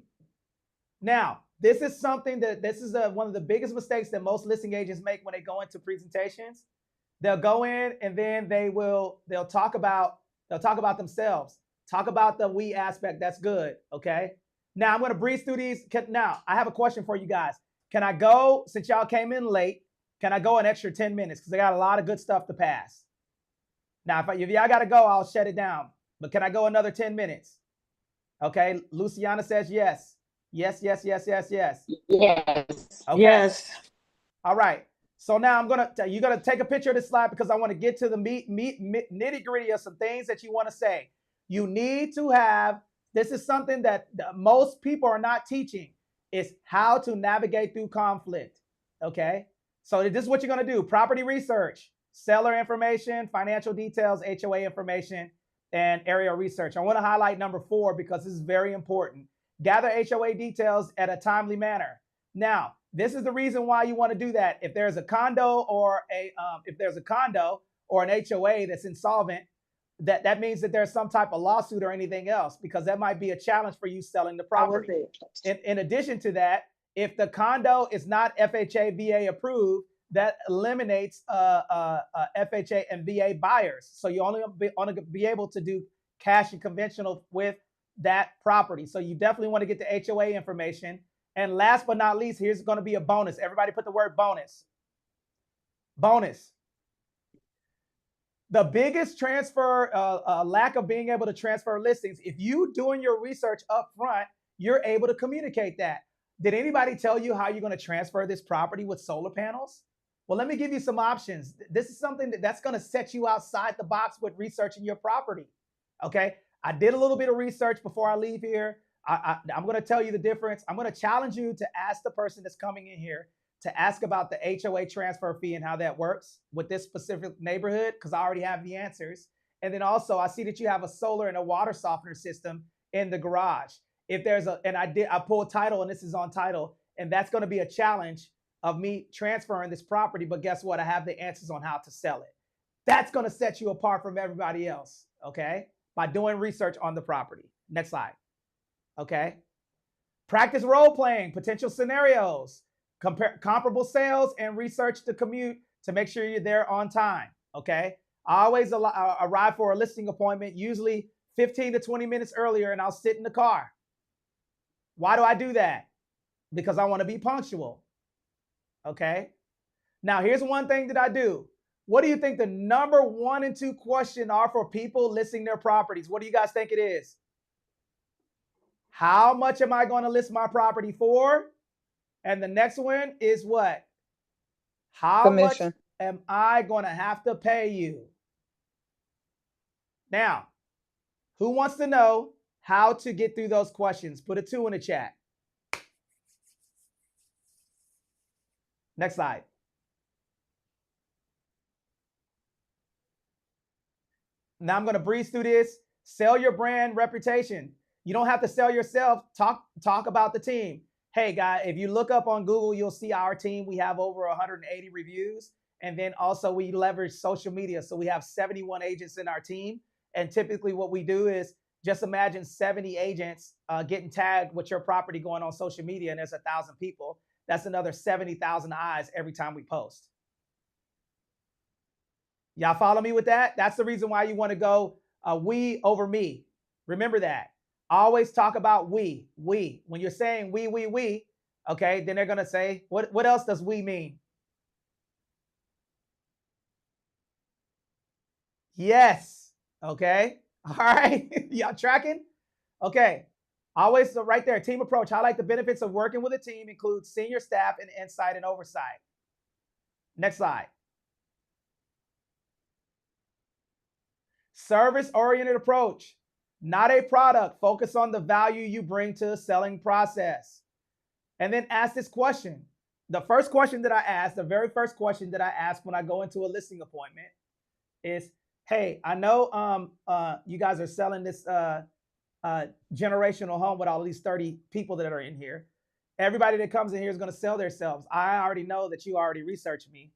Now, this is something that one of the biggest mistakes that most listing agents make when they go into presentations. They'll go in and then they'll talk about themselves. Talk about the we aspect. That's good. Okay. Now I'm going to breeze through these. Now I have a question for you guys. Can I go, since y'all came in late, can I go an extra 10 minutes? Because I got a lot of good stuff to pass. Now, if y'all got to go, I'll shut it down. But can I go another 10 minutes? Okay. Luciana says yes. Yes. Yes. Okay. Yes. All right. So now you're gonna take a picture of this slide because I want to get to the nitty gritty of some things that you want to say. You need to have, this is something that most people are not teaching, is how to navigate through conflict. Okay. So this is what you're gonna do: property research, seller information, financial details, HOA information, and area research. I want to highlight number 4 because this is very important. Gather HOA details at a timely manner. Now, this is the reason why you want to do that. If there's a condo or an HOA that's insolvent, that means that there's some type of lawsuit or anything else, because that might be a challenge for you selling the property. In addition to that, if the condo is not FHA VA approved, that eliminates FHA and VA buyers. So you only be able to do cash and conventional with that property. So you definitely want to get the HOA information. And last but not least, here's going to be a bonus. Everybody put the word bonus. Bonus. The biggest transfer, lack of being able to transfer listings. If you doing your research up front, you're able to communicate that. Did anybody tell you how you're going to transfer this property with solar panels? Well, let me give you some options. This is something that's going to set you outside the box with researching your property. Okay. I did a little bit of research before I leave here. I'm going to tell you the difference. I'm going to challenge you to ask the person that's coming in here to ask about the HOA transfer fee and how that works with this specific neighborhood, because I already have the answers. And then also, I see that you have a solar and a water softener system in the garage. If there's I pulled title, and this is on title, and that's going to be a challenge of me transferring this property. But guess what? I have the answers on how to sell it. That's going to set you apart from everybody else, okay? By doing research on the property. Next slide. Okay. Practice role playing, potential scenarios, comparable sales, and research the commute to make sure you're there on time. Okay. I always arrive for a listing appointment, usually 15 to 20 minutes earlier, and I'll sit in the car. Why do I do that? Because I want to be punctual. Okay. Now, here's one thing that I do. What do you think the number 1 and 2 question are for people listing their properties? What do you guys think it is? How much am I going to list my property for? And the next one is what? How much am I going to have to pay you? Now, who wants to know how to get through those questions? Put a 2 in the chat. Next slide. Now I'm going to breeze through this. Sell your brand reputation. You don't have to sell yourself. Talk about the team. Hey, guys, if you look up on Google, you'll see our team. We have over 180 reviews. And then also we leverage social media. So we have 71 agents in our team. And typically what we do is just imagine 70 agents getting tagged with your property going on social media, and there's 1,000 people. That's another 70,000 eyes every time we post. Y'all follow me with that? That's the reason why you want to go we over me. Remember that. Always talk about we. When you're saying we, okay, then they're going to say, what else does we mean? Yes. Okay. All right. Y'all tracking? Okay. Always right there. Team approach. Highlight the benefits of working with a team, includes senior staff and insight and oversight. Next slide. Service-oriented approach. Not a product. Focus on the value you bring to the selling process. And then ask this question. The first question that I ask, the very first question that I ask when I go into a listing appointment is, hey, I know you guys are selling this generational home with all these 30 people that are in here. Everybody that comes in here is going to sell themselves. I already know that you already researched me.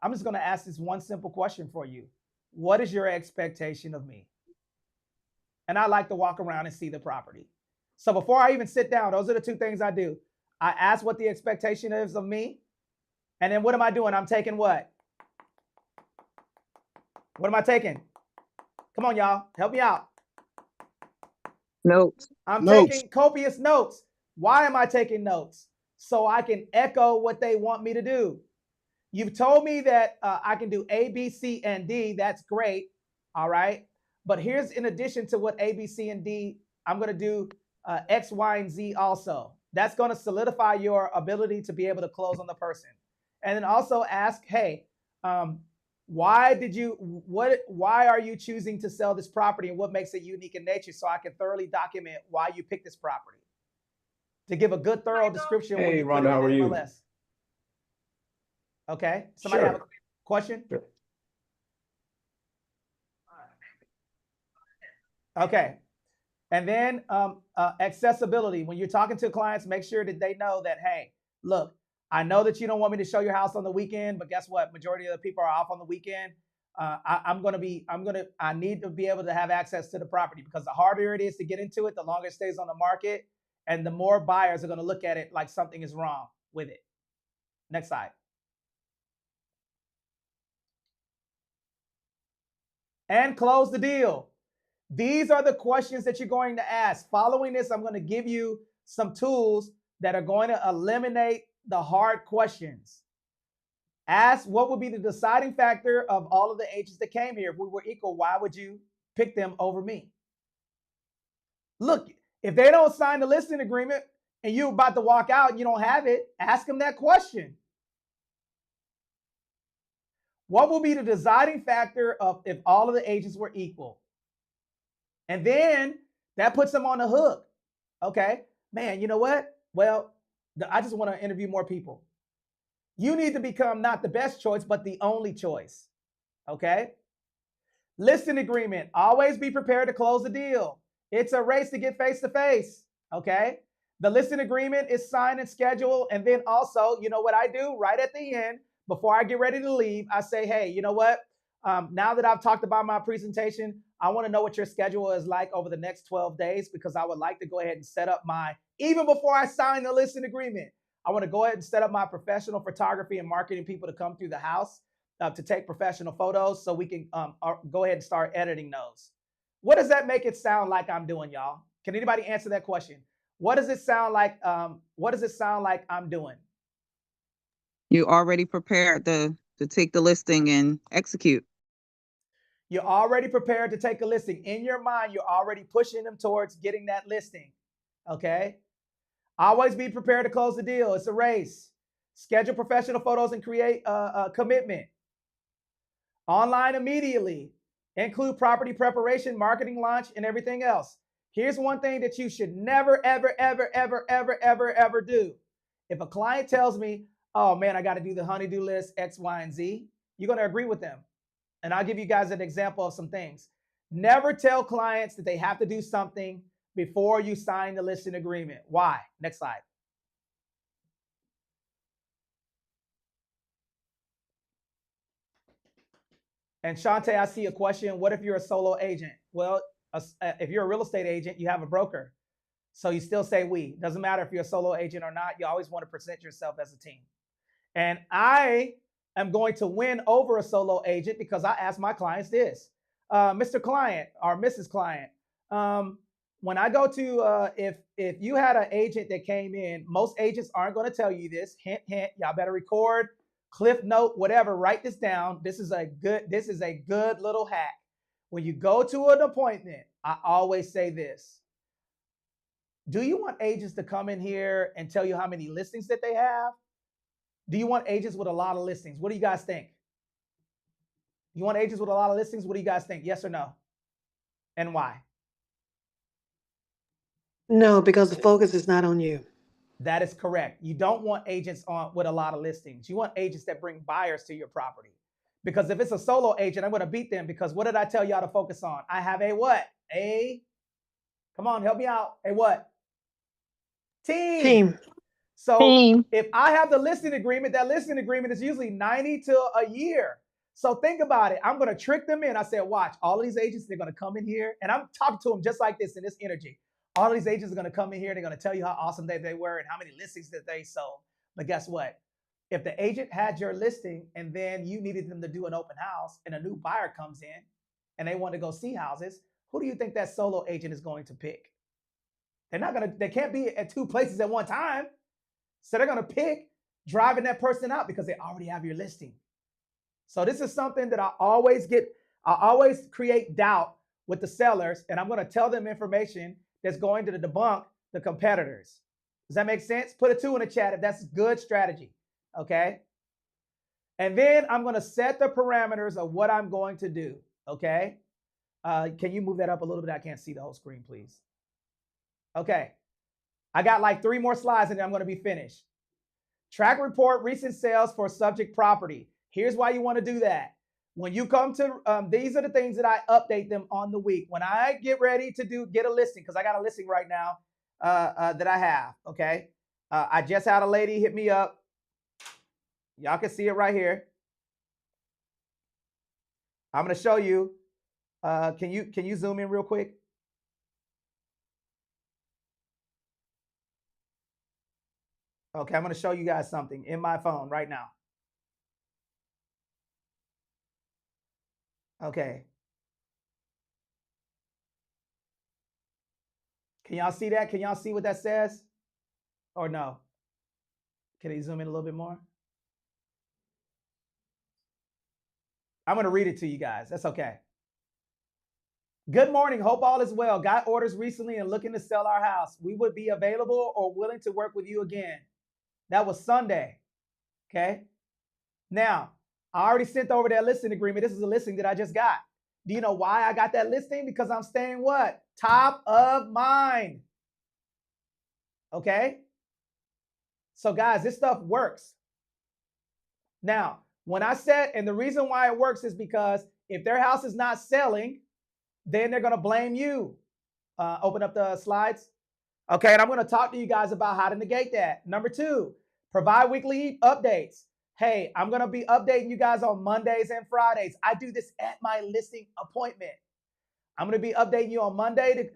I'm just going to ask this one simple question for you. What is your expectation of me? And I like to walk around and see the property. So before I even sit down, those are the two things I do. I ask what the expectation is of me. And then what am I doing? I'm taking what? What am I taking? Come on, y'all. Help me out. Notes. I'm taking copious notes. Why am I taking notes? So I can echo what they want me to do. You've told me that I can do A, B, C, and D. That's great. All right. But here's, in addition to what A, B, C, and D, I'm going to do X, Y, and Z also. That's going to solidify your ability to be able to close on the person. And then also ask, hey, why are you choosing to sell this property, and what makes it unique in nature, so I can thoroughly document why you picked this property. To give a good, thorough description. Hey, Rhonda, how are you? MLS. Okay. Somebody have a question? Sure. Okay. And then accessibility. When you're talking to clients, make sure that they know that, hey, look, I know that you don't want me to show your house on the weekend, but guess what? Majority of the people are off on the weekend. I need to be able to have access to the property, because the harder it is to get into it, the longer it stays on the market, and the more buyers are going to look at it like something is wrong with it. Next slide. And close the deal. These are the questions that you're going to ask. Following this, I'm going to give you some tools that are going to eliminate the hard questions. Ask, what would be the deciding factor of all of the agents that came here? If we were equal, why would you pick them over me? Look, if they don't sign the listing agreement and you're about to walk out and you don't have it, ask them that question. What will be the deciding factor of if all of the agents were equal? And then that puts them on the hook. Okay, man, you know what? Well, I just want to interview more people. You need to become not the best choice, but the only choice. Okay? Listing agreement. Always be prepared to close the deal. It's a race to get face to face. Okay? The listing agreement is signed and scheduled. And then also, you know what I do right at the end, before I get ready to leave, I say, hey, you know what? Now that I've talked about my presentation, I want to know what your schedule is like over the next 12 days, because I would like to go ahead and set up even before I sign the listing agreement, I want to go ahead and set up my professional photography and marketing people to come through the house to take professional photos, so we can go ahead and start editing those. What does that make it sound like I'm doing, y'all? Can anybody answer that question? What does it sound like? What does it sound like I'm doing? You already prepared to take the listing and execute. You're already prepared to take a listing. In your mind, you're already pushing them towards getting that listing. Okay? Always be prepared to close the deal. It's a race. Schedule professional photos and create a commitment. Online immediately. Include property preparation, marketing launch, and everything else. Here's one thing that you should never, ever, ever, ever, ever, ever, ever do. If a client tells me, oh man, I got to do the honey-do list, X, Y, and Z, you're going to agree with them. And I'll give you guys an example of some things. Never tell clients that they have to do something before you sign the listing agreement. Why? Next slide. And Shante, I see a question. What if you're a solo agent? Well, if you're a real estate agent, you have a broker. So you still say we. Doesn't matter if you're a solo agent or not. You always want to present yourself as a team. And I am going to win over a solo agent because I ask my clients this. Mr. Client or Mrs. Client, when I go to, if you had an agent that came in, most agents aren't going to tell you this. Hint, hint. Y'all better record, cliff note, whatever. Write this down. This is a good little hack. When you go to an appointment, I always say this. Do you want agents to come in here and tell you how many listings that they have? Do you want agents with a lot of listings? What do you guys think? You want agents with a lot of listings? What do you guys think? Yes or no? And why? No, because the focus is not on you. That is correct. You don't want agents with a lot of listings. You want agents that bring buyers to your property. Because if it's a solo agent, I'm going to beat them because what did I tell y'all to focus on? I have a what? Come on, help me out. A what? Team. So if I have the listing agreement, that listing agreement is usually 90 to a year. So think about it. I'm going to trick them in. I said, watch, all of these agents, they're going to come in here. And I'm talking to them just like this in this energy. All of these agents are going to come in here. They're going to tell you how awesome they were and how many listings that they sold. But guess what? If the agent had your listing and then you needed them to do an open house and a new buyer comes in and they want to go see houses, who do you think that solo agent is going to pick? They can't be at two places at one time. So they're going to pick driving that person out because they already have your listing. So this is something that I always create doubt with the sellers, and I'm going to tell them information that's going to debunk the competitors. Does that make sense? Put a 2 in the chat if that's good strategy. Okay. And then I'm going to set the parameters of what I'm going to do. Okay. Can you move that up a little bit? I can't see the whole screen, please. Okay. I got like 3 more slides and then I'm going to be finished. Track report recent sales for subject property. Here's why you want to do that. When you come to, these are the things that I update them on the week. When I get ready to get a listing, because I got a listing right now that I have, okay? I just had a lady hit me up. Y'all can see it right here. I'm going to show you. Can you zoom in real quick? Okay, I'm going to show you guys something in my phone right now. Okay. Can y'all see that? Can y'all see what that says? Or no? Can you zoom in a little bit more? I'm going to read it to you guys. That's okay. Good morning. Hope all is well. Got orders recently and looking to sell our house. We would be available or willing to work with you again. That was Sunday. Okay. Now, I already sent over that listing agreement. This is a listing that I just got. Do you know why I got that listing? Because I'm staying what? Top of mind. Okay. So guys, this stuff works. Now, when I said, and the reason why it works is because if their house is not selling, then they're going to blame you. Open up the slides. Okay. And I'm going to talk to you guys about how to negate that. Number 2, provide weekly updates. Hey, I'm going to be updating you guys on Mondays and Fridays. I do this at my listing appointment. I'm going to be updating you on Monday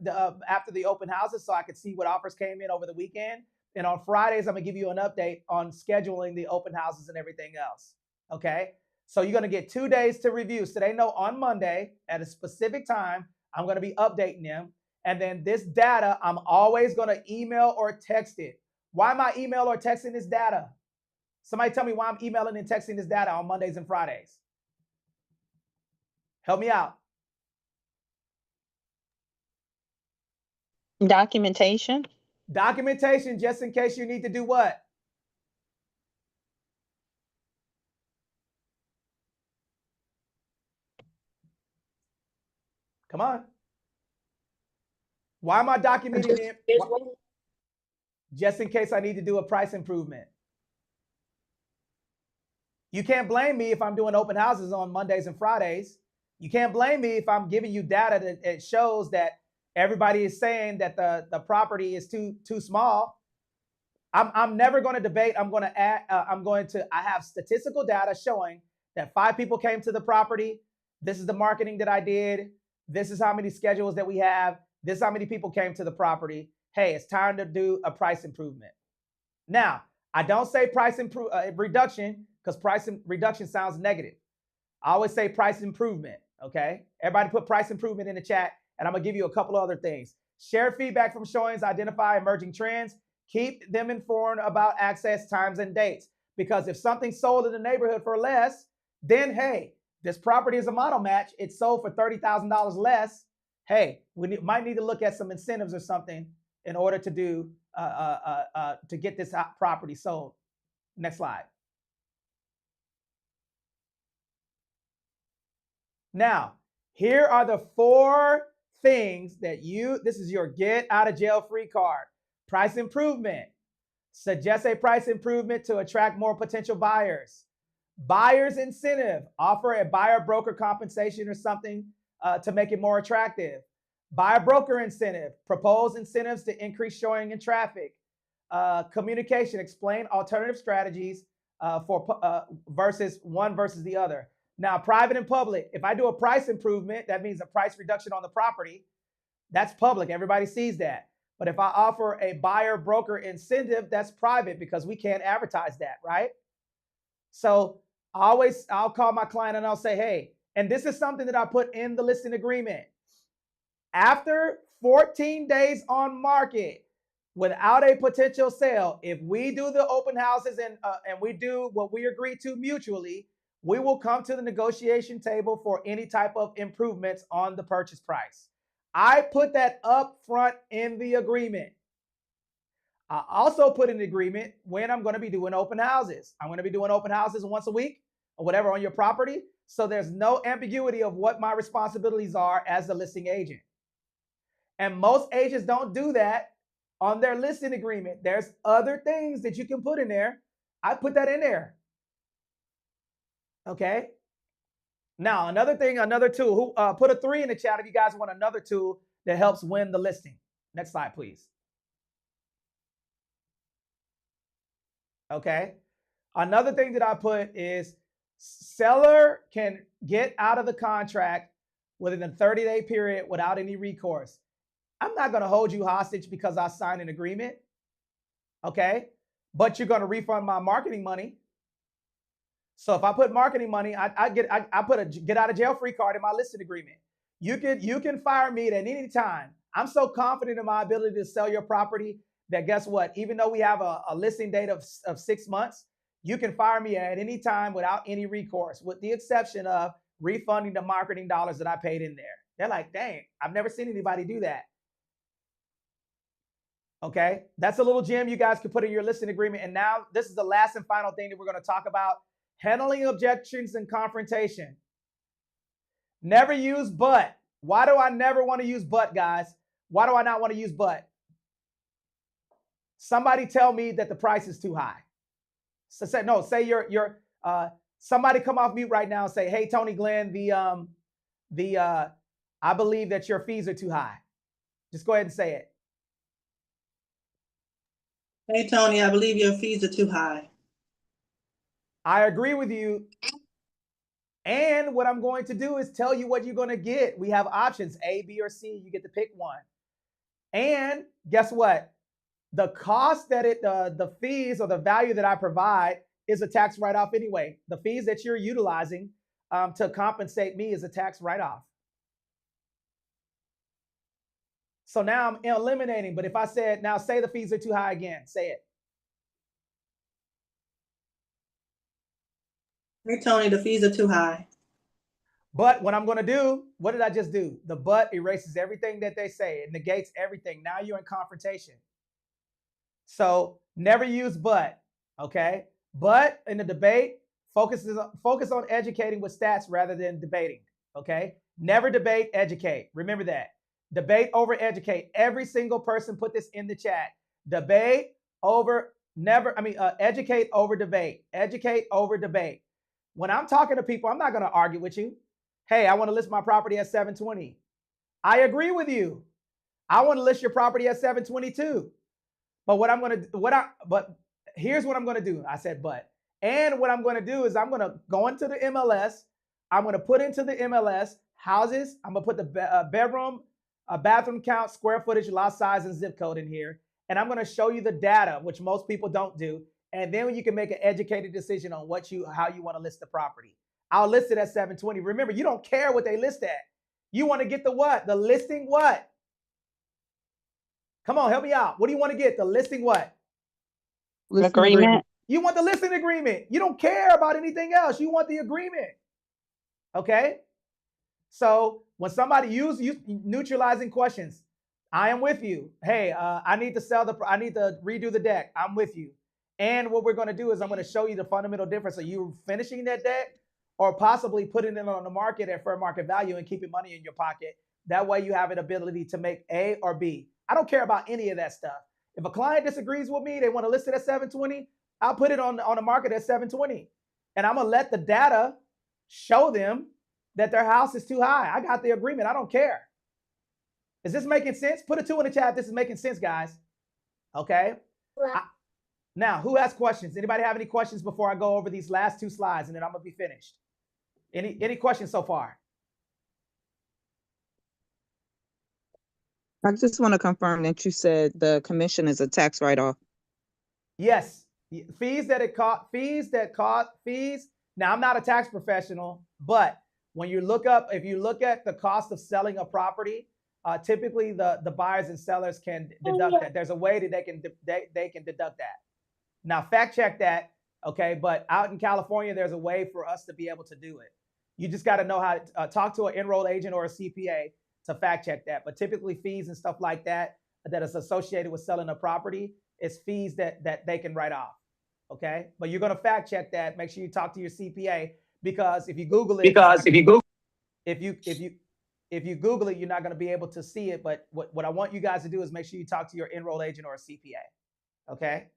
after the open houses so I can see what offers came in over the weekend. And on Fridays, I'm going to give you an update on scheduling the open houses and everything else. Okay. So you're going to get 2 days to review. So they know on Monday at a specific time, I'm going to be updating them. And then this data, I'm always going to email or text it. Why am I email or texting this data? Somebody tell me why I'm emailing and texting this data on Mondays and Fridays. Help me out. Documentation. Documentation, just in case you need to do what? Come on. Why am I documenting it? Just in case I need to do a price improvement. You can't blame me if I'm doing open houses on Mondays and Fridays. You can't blame me if I'm giving you data that shows that everybody is saying that the property is too small. I'm never going to debate. I have statistical data showing that 5 people came to the property. This is the marketing that I did. This is how many schedules that we have. This is how many people came to the property. Hey, it's time to do a price improvement. Now, I don't say price reduction because price reduction sounds negative. I always say price improvement. Okay. Everybody put price improvement in the chat, and I'm going to give you a couple other things. Share feedback from showings, identify emerging trends, keep them informed about access times and dates. Because if something's sold in the neighborhood for less, then hey, this property is a model match. It's sold for $30,000 less. Hey, we might need to look at some incentives or something in order to do to get this property sold. Next slide. Now, here are the 4 things that this is your get out of jail free card. Price improvement. Suggest a price improvement to attract more potential buyers. Buyer's incentive. Offer a buyer broker compensation or something to make it more attractive. Buyer broker incentive. Propose incentives to increase showing and traffic. Communication. Explain alternative strategies versus the other. Now, private and public. If I do a price improvement, that means a price reduction on the property. That's public. Everybody sees that. But if I offer a buyer broker incentive, that's private because we can't advertise that, right? So I'll call my client and I'll say, hey, and this is something that I put in the listing agreement. After 14 days on market without a potential sale, if we do the open houses and we do what we agree to mutually, we will come to the negotiation table for any type of improvements on the purchase price. I put that up front in the agreement. I also put in the agreement when I'm going to be doing open houses. I'm going to be doing open houses once a week or whatever on your property. So there's no ambiguity of what my responsibilities are as the listing agent. And most agents don't do that on their listing agreement. There's other things that you can put in there. I put that in there. Okay. Now, another tool. Who put a 3 in the chat if you guys want another tool that helps win the listing. Next slide, please. Okay. Another thing that I put is seller can get out of the contract within a 30-day period without any recourse. I'm not going to hold you hostage because I signed an agreement. Okay. But you're going to refund my marketing money. So if I put marketing money, I put a get out of jail free card in my listing agreement. You can fire me at any time. I'm so confident in my ability to sell your property that guess what? Even though we have a listing date of 6 months, you can fire me at any time without any recourse, with the exception of refunding the marketing dollars that I paid in there. They're like, dang, I've never seen anybody do that. Okay, that's a little gem you guys can put in your listing agreement. And now this is the last and final thing that we're going to talk about. Handling objections and confrontation. Never use but. Why do I never want to use but, guys? Why do I not want to use but? Somebody tell me that the price is too high. So say you're somebody come off mute right now and say, hey, Tony Glenn, I believe that your fees are too high. Just go ahead and say it. Hey, Tony, I believe your fees are too high. I agree with you. And what I'm going to do is tell you what you're going to get. We have options, A, B, or C. You get to pick one. And guess what? The cost that the fees or the value that I provide is a tax write-off anyway. The fees that you're utilizing to compensate me is a tax write-off. So now I'm eliminating. But if I said, now say the fees are too high again, say it. Hey, Tony, the fees are too high. But what I'm going to do, what did I just do? The but erases everything that they say. It negates everything. Now you're in confrontation. So never use but, okay? But in the debate, focus on educating with stats rather than debating, okay? Never debate, educate. Remember that. Debate over educate. Every single person put this in the chat. Debate over educate over debate. Educate over debate. When I'm talking to people, I'm not going to argue with you. Hey, I want to list my property at 720. I agree with you. I want to list your property at 722. But here's what I'm going to do. I said, but, and what I'm going to do is I'm going to go into the MLS. I'm going to put into the MLS houses. I'm going to put the bedroom, bathroom count, square footage, lot size, and zip code in here. And I'm going to show you the data, which most people don't do. And then you can make an educated decision on how you want to list the property. I'll list it at 720. Remember, you don't care what they list at. You want to get the what? The listing what? Come on, help me out. What do you want to get? The listing what? Listing Agreement. You want the listing agreement. You don't care about anything else. You want the agreement. Okay? So when somebody uses neutralizing questions, I am with you. Hey, I need to redo the deck. I'm with you. And what we're going to do is I'm going to show you the fundamental difference of you finishing that deck or possibly putting it on the market at fair market value and keeping money in your pocket. That way you have an ability to make A or B. I don't care about any of that stuff. If a client disagrees with me, they want to list it at 720, I'll put it on the market at 720. And I'm going to let the data show them that their house is too high. I got the agreement. I don't care. Is this making sense? Put a 2 in the chat if this is making sense, guys. Okay. Now, who has questions? Anybody have any questions before I go over these last 2 slides and then I'm going to be finished? Any questions so far? I just want to confirm that you said the commission is a tax write-off. Yes. Fees. Now, I'm not a tax professional, but when you look up, if you look at the cost of selling a property, typically the buyers and sellers can deduct that. There's a way that they can deduct that. Now, fact check that, okay? But out in California, there's a way for us to be able to do it. You just got to know how to talk to an enrolled agent or a CPA to fact check that. But typically fees and stuff like that is associated with selling a property is fees that they can write off, okay? But you're going to fact check that. Make sure you talk to your CPA because if you Google it, if you Google it, you're not going to be able to see it. But what I want you guys to do is make sure you talk to your enrolled agent or a CPA, okay?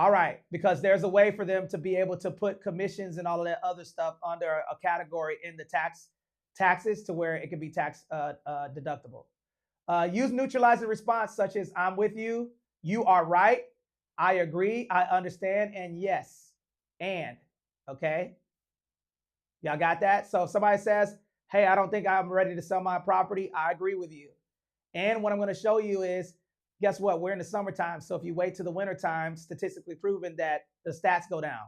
All right, because there's a way for them to be able to put commissions and all of that other stuff under a category in the taxes to where it can be tax deductible. Use neutralizing response such as I'm with you, you are right, I agree, I understand, and yes, and, okay? Y'all got that? So if somebody says, hey, I don't think I'm ready to sell my property, I agree with you. And what I'm going to show you is, guess what? We're in the summertime. So if you wait to the wintertime, statistically proven that the stats go down.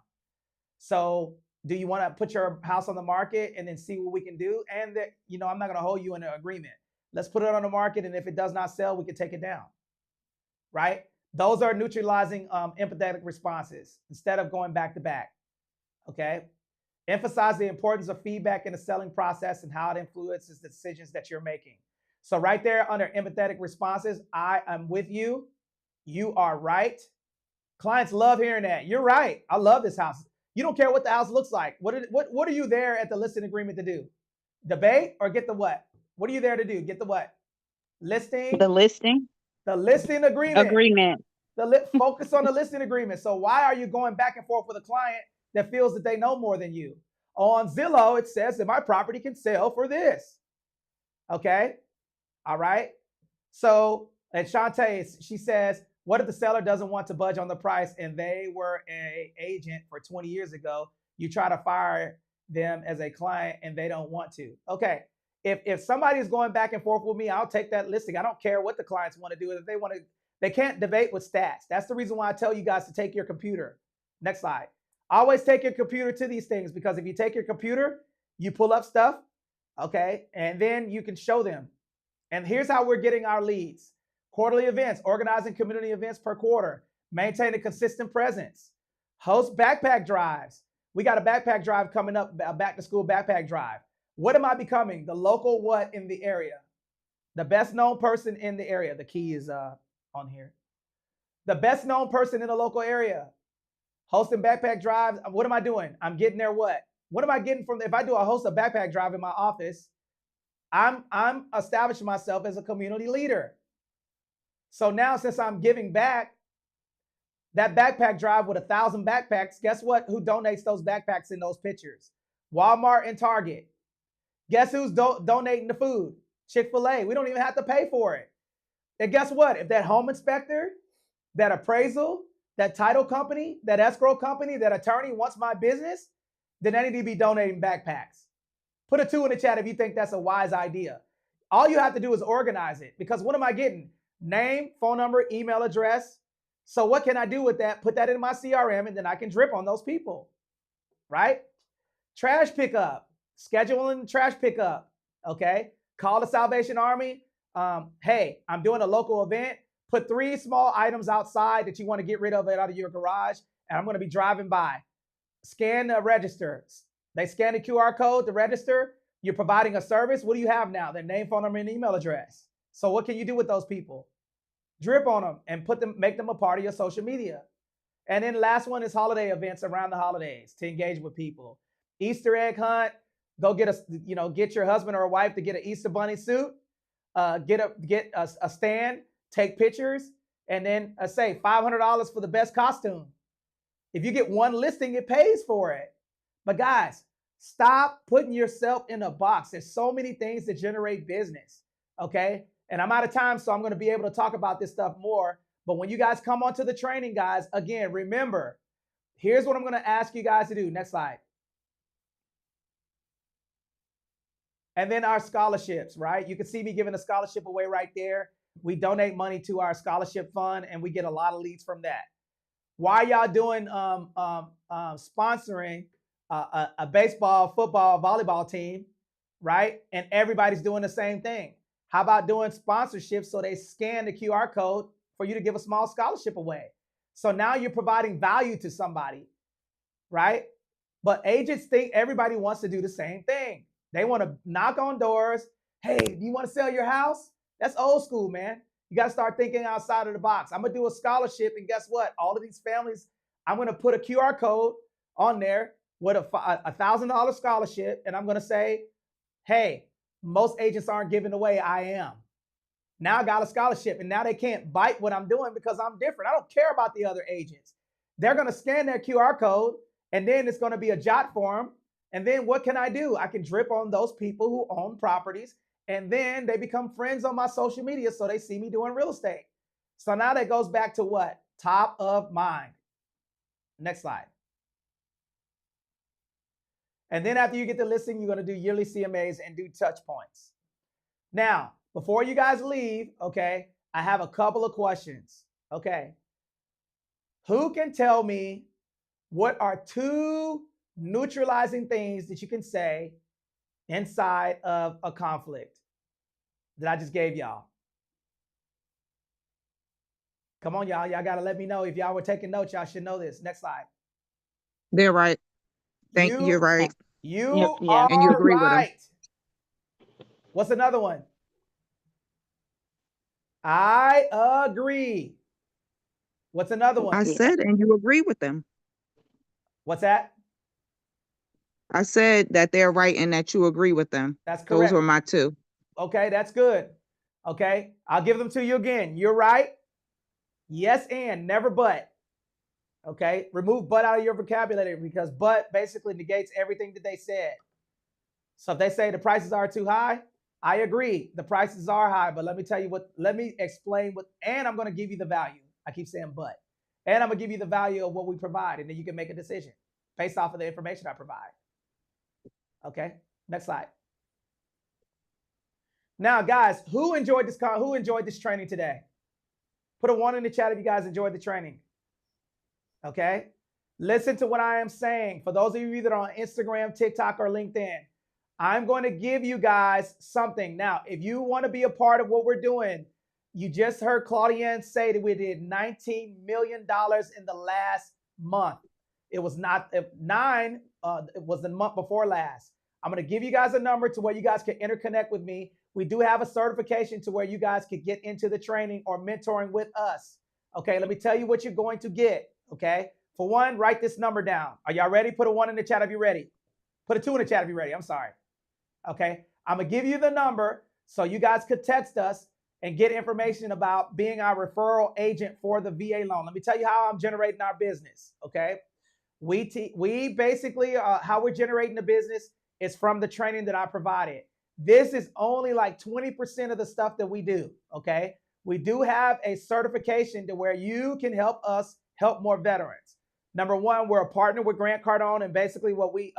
So do you want to put your house on the market and then see what we can do? And that, I'm not going to hold you in an agreement. Let's put it on the market. And if it does not sell, we can take it down. Right? Those are neutralizing empathetic responses instead of going back to back. Okay? Emphasize the importance of feedback in the selling process and how it influences the decisions that you're making. So right there under empathetic responses, I am with you. You are right. Clients love hearing that. You're right. I love this house. You don't care what the house looks like. What are you there at the listing agreement to do? Debate or get the what? What are you there to do? Get the what? Listing? The listing. The listing agreement. Agreement. Focus on the listing agreement. So why are you going back and forth with a client that feels that they know more than you? On Zillow, it says that my property can sell for this. Okay? All right. So, and Shantae, she says, what if the seller doesn't want to budge on the price and they were an agent for 20 years ago? You try to fire them as a client and they don't want to. Okay. If somebody is going back and forth with me, I'll take that listing. I don't care what the clients want to do. If they want to, they can't debate with stats. That's the reason why I tell you guys to take your computer. Next slide. Always take your computer to these things because if you take your computer, you pull up stuff. Okay. And then you can show them. And here's how we're getting our leads. Quarterly events, organizing community events per quarter, maintain a consistent presence, host backpack drives. We got a backpack drive coming up, a back to school backpack drive. What am I becoming? The local what in the area? The best known person in the area. The key is on here. The best known person in the local area. Hosting backpack drives. What am I doing? I'm getting there what? What am I getting from, if I do a host a backpack drive in my office, I'm establishing myself as a community leader. So now since I'm giving back, that backpack drive with 1,000 backpacks, guess what? Who donates those backpacks in those pictures? Walmart and Target. Guess who's donating the food? Chick-fil-A. We don't even have to pay for it. And guess what? If that home inspector, that appraisal, that title company, that escrow company, that attorney wants my business, then they need to be donating backpacks. Put a 2 in the chat if you think that's a wise idea. All you have to do is organize it because what am I getting? Name, phone number, email address. So what can I do with that? Put that in my CRM and then I can drip on those people, right? Trash pickup, scheduling trash pickup. Okay. Call the Salvation Army. Hey, I'm doing a local event. Put 3 small items outside that you want to get rid of it out of your garage, and I'm going to be driving by. Scan the register. They scan the QR code to register. You're providing a service. What do you have now? Their name, phone number, and email address. So what can you do with those people? Drip on them and make them a part of your social media. And then last one is holiday events around the holidays to engage with people. Easter egg hunt. Go get your husband or wife to get an Easter bunny suit. Get a stand. Take pictures, and then say $500 for the best costume. If you get one listing, it pays for it. But guys, stop putting yourself in a box. There's so many things that generate business, okay? And I'm out of time, so I'm going to be able to talk about this stuff more. But when you guys come onto the training, guys, again, remember, here's what I'm going to ask you guys to do. Next slide. And then our scholarships, right? You can see me giving a scholarship away right there. We donate money to our scholarship fund, and we get a lot of leads from that. Why y'all doing sponsoring a baseball, football, volleyball team, right? And everybody's doing the same thing. How about doing sponsorships so they scan the QR code for you to give a small scholarship away? So now you're providing value to somebody, right? But agents think everybody wants to do the same thing. They want to knock on doors. Hey, do you want to sell your house? That's old school, man. You got to start thinking outside of the box. I'm going to do a scholarship, and guess what? All of these families, I'm going to put a QR code on there with a $1,000 scholarship, and I'm going to say, hey, most agents aren't giving away. I am. Now I got a scholarship, and now they can't bite what I'm doing because I'm different. I don't care about the other agents. They're going to scan their QR code, and then it's going to be a jot form. And then what can I do? I can drip on those people who own properties. And then they become friends on my social media, so they see me doing real estate. So now that goes back to what? Top of mind. Next slide. And then after you get the listing, you're going to do yearly CMAs and do touch points. Now, before you guys leave, okay, I have a couple of questions. Okay. Who can tell me what are 2 neutralizing things that you can say inside of a conflict that I just gave y'all? Come on, y'all. Y'all got to let me know. If y'all were taking notes, y'all should know this. Next slide. They're right. You're right. You Yeah. are And you agree with them. right. What's another one? I agree. What's another one? I said, and you agree with them. What's that? I said that they're right and that you agree with them. That's correct. Those were my 2. Okay, that's good. Okay, I'll give them to you again. You're right. Yes, and never but. Okay, remove but out of your vocabulary because but basically negates everything that they said. So if they say the prices are too high, I agree. The prices are high, but let me explain what, and I'm going to give you the value. I keep saying but. And I'm going to give you the value of what we provide, and then you can make a decision based off of the information I provide. Okay, next slide. Now, guys, who enjoyed this training today? Put a 1 in the chat if you guys enjoyed the training. Okay, listen to what I am saying. For those of you that are on Instagram, TikTok, or LinkedIn, I'm going to give you guys something. Now, if you want to be a part of what we're doing, you just heard Claudienne say that we did $19 million in the last month. It was not 9. It was the month before last. I'm going to give you guys a number to where you guys can interconnect with me. We do have a certification to where you guys could get into the training or mentoring with us. Okay, let me tell you what you're going to get. Okay, for one, write this number down. Are y'all ready? Put a 1 in the chat if you're ready. Put a 2 in the chat if you're ready. I'm sorry. Okay, I'm going to give you the number so you guys could text us and get information about being our referral agent for the VA loan. Let me tell you how I'm generating our business. Okay, we basically, how we're generating the business is from the training that I provided. This is only like 20% of the stuff that we do, okay? We do have a certification to where you can help us help more veterans. Number one, we're a partner with Grant Cardone, and basically what we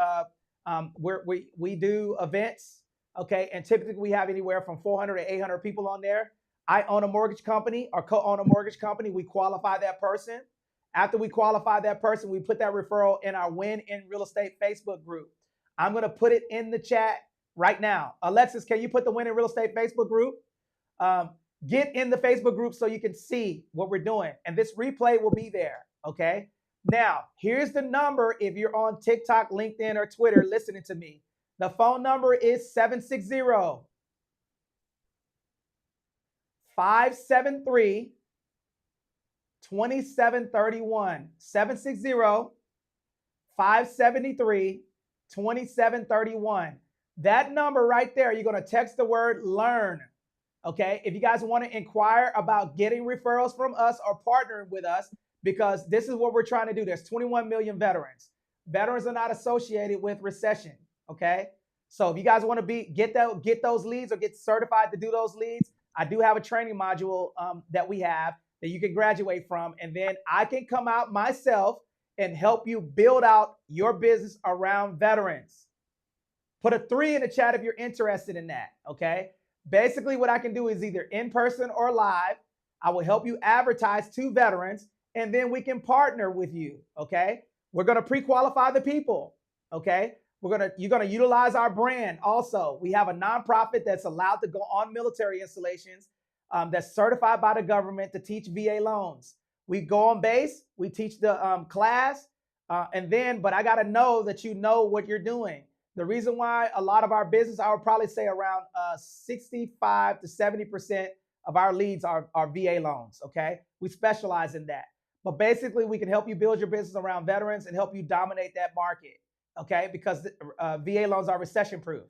do events, okay? And typically we have anywhere from 400 to 800 people on there. I own a mortgage company or co-own a mortgage company. We qualify that person. After we qualify that person, we put that referral in our Win in Real Estate Facebook group. I'm going to put it in the chat right now. Alexis, can you put the Win in Real Estate Facebook group? Get in the Facebook group so you can see what we're doing. And this replay will be there, okay? Now, here's the number if you're on TikTok, LinkedIn, or Twitter listening to me. The phone number is 760-573-2731. 760-573-2731. That number right there, you're going to text the word learn. Okay, if you guys want to inquire about getting referrals from us or partnering with us, because this is what we're trying to do. There's 21 million veterans. Veterans are not associated with recession. Okay, so if you guys want to get those leads or get certified to do those leads, I do have a training module that we have that you can graduate from, and then I can come out myself and help you build out your business around veterans. Put a 3 in the chat if you're interested in that. Okay. Basically, what I can do is either in person or live. I will help you advertise to veterans, and then we can partner with you, okay? We're going to pre-qualify the people, okay? You're going to utilize our brand also. We have a nonprofit that's allowed to go on military installations that's certified by the government to teach VA loans. We go on base, we teach the class, but I got to know that you know what you're doing. The reason why a lot of our business, I would probably say around 65 to 70% of our leads are VA loans, okay? We specialize in that. But basically, we can help you build your business around veterans and help you dominate that market, okay? Because VA loans are recession-proof.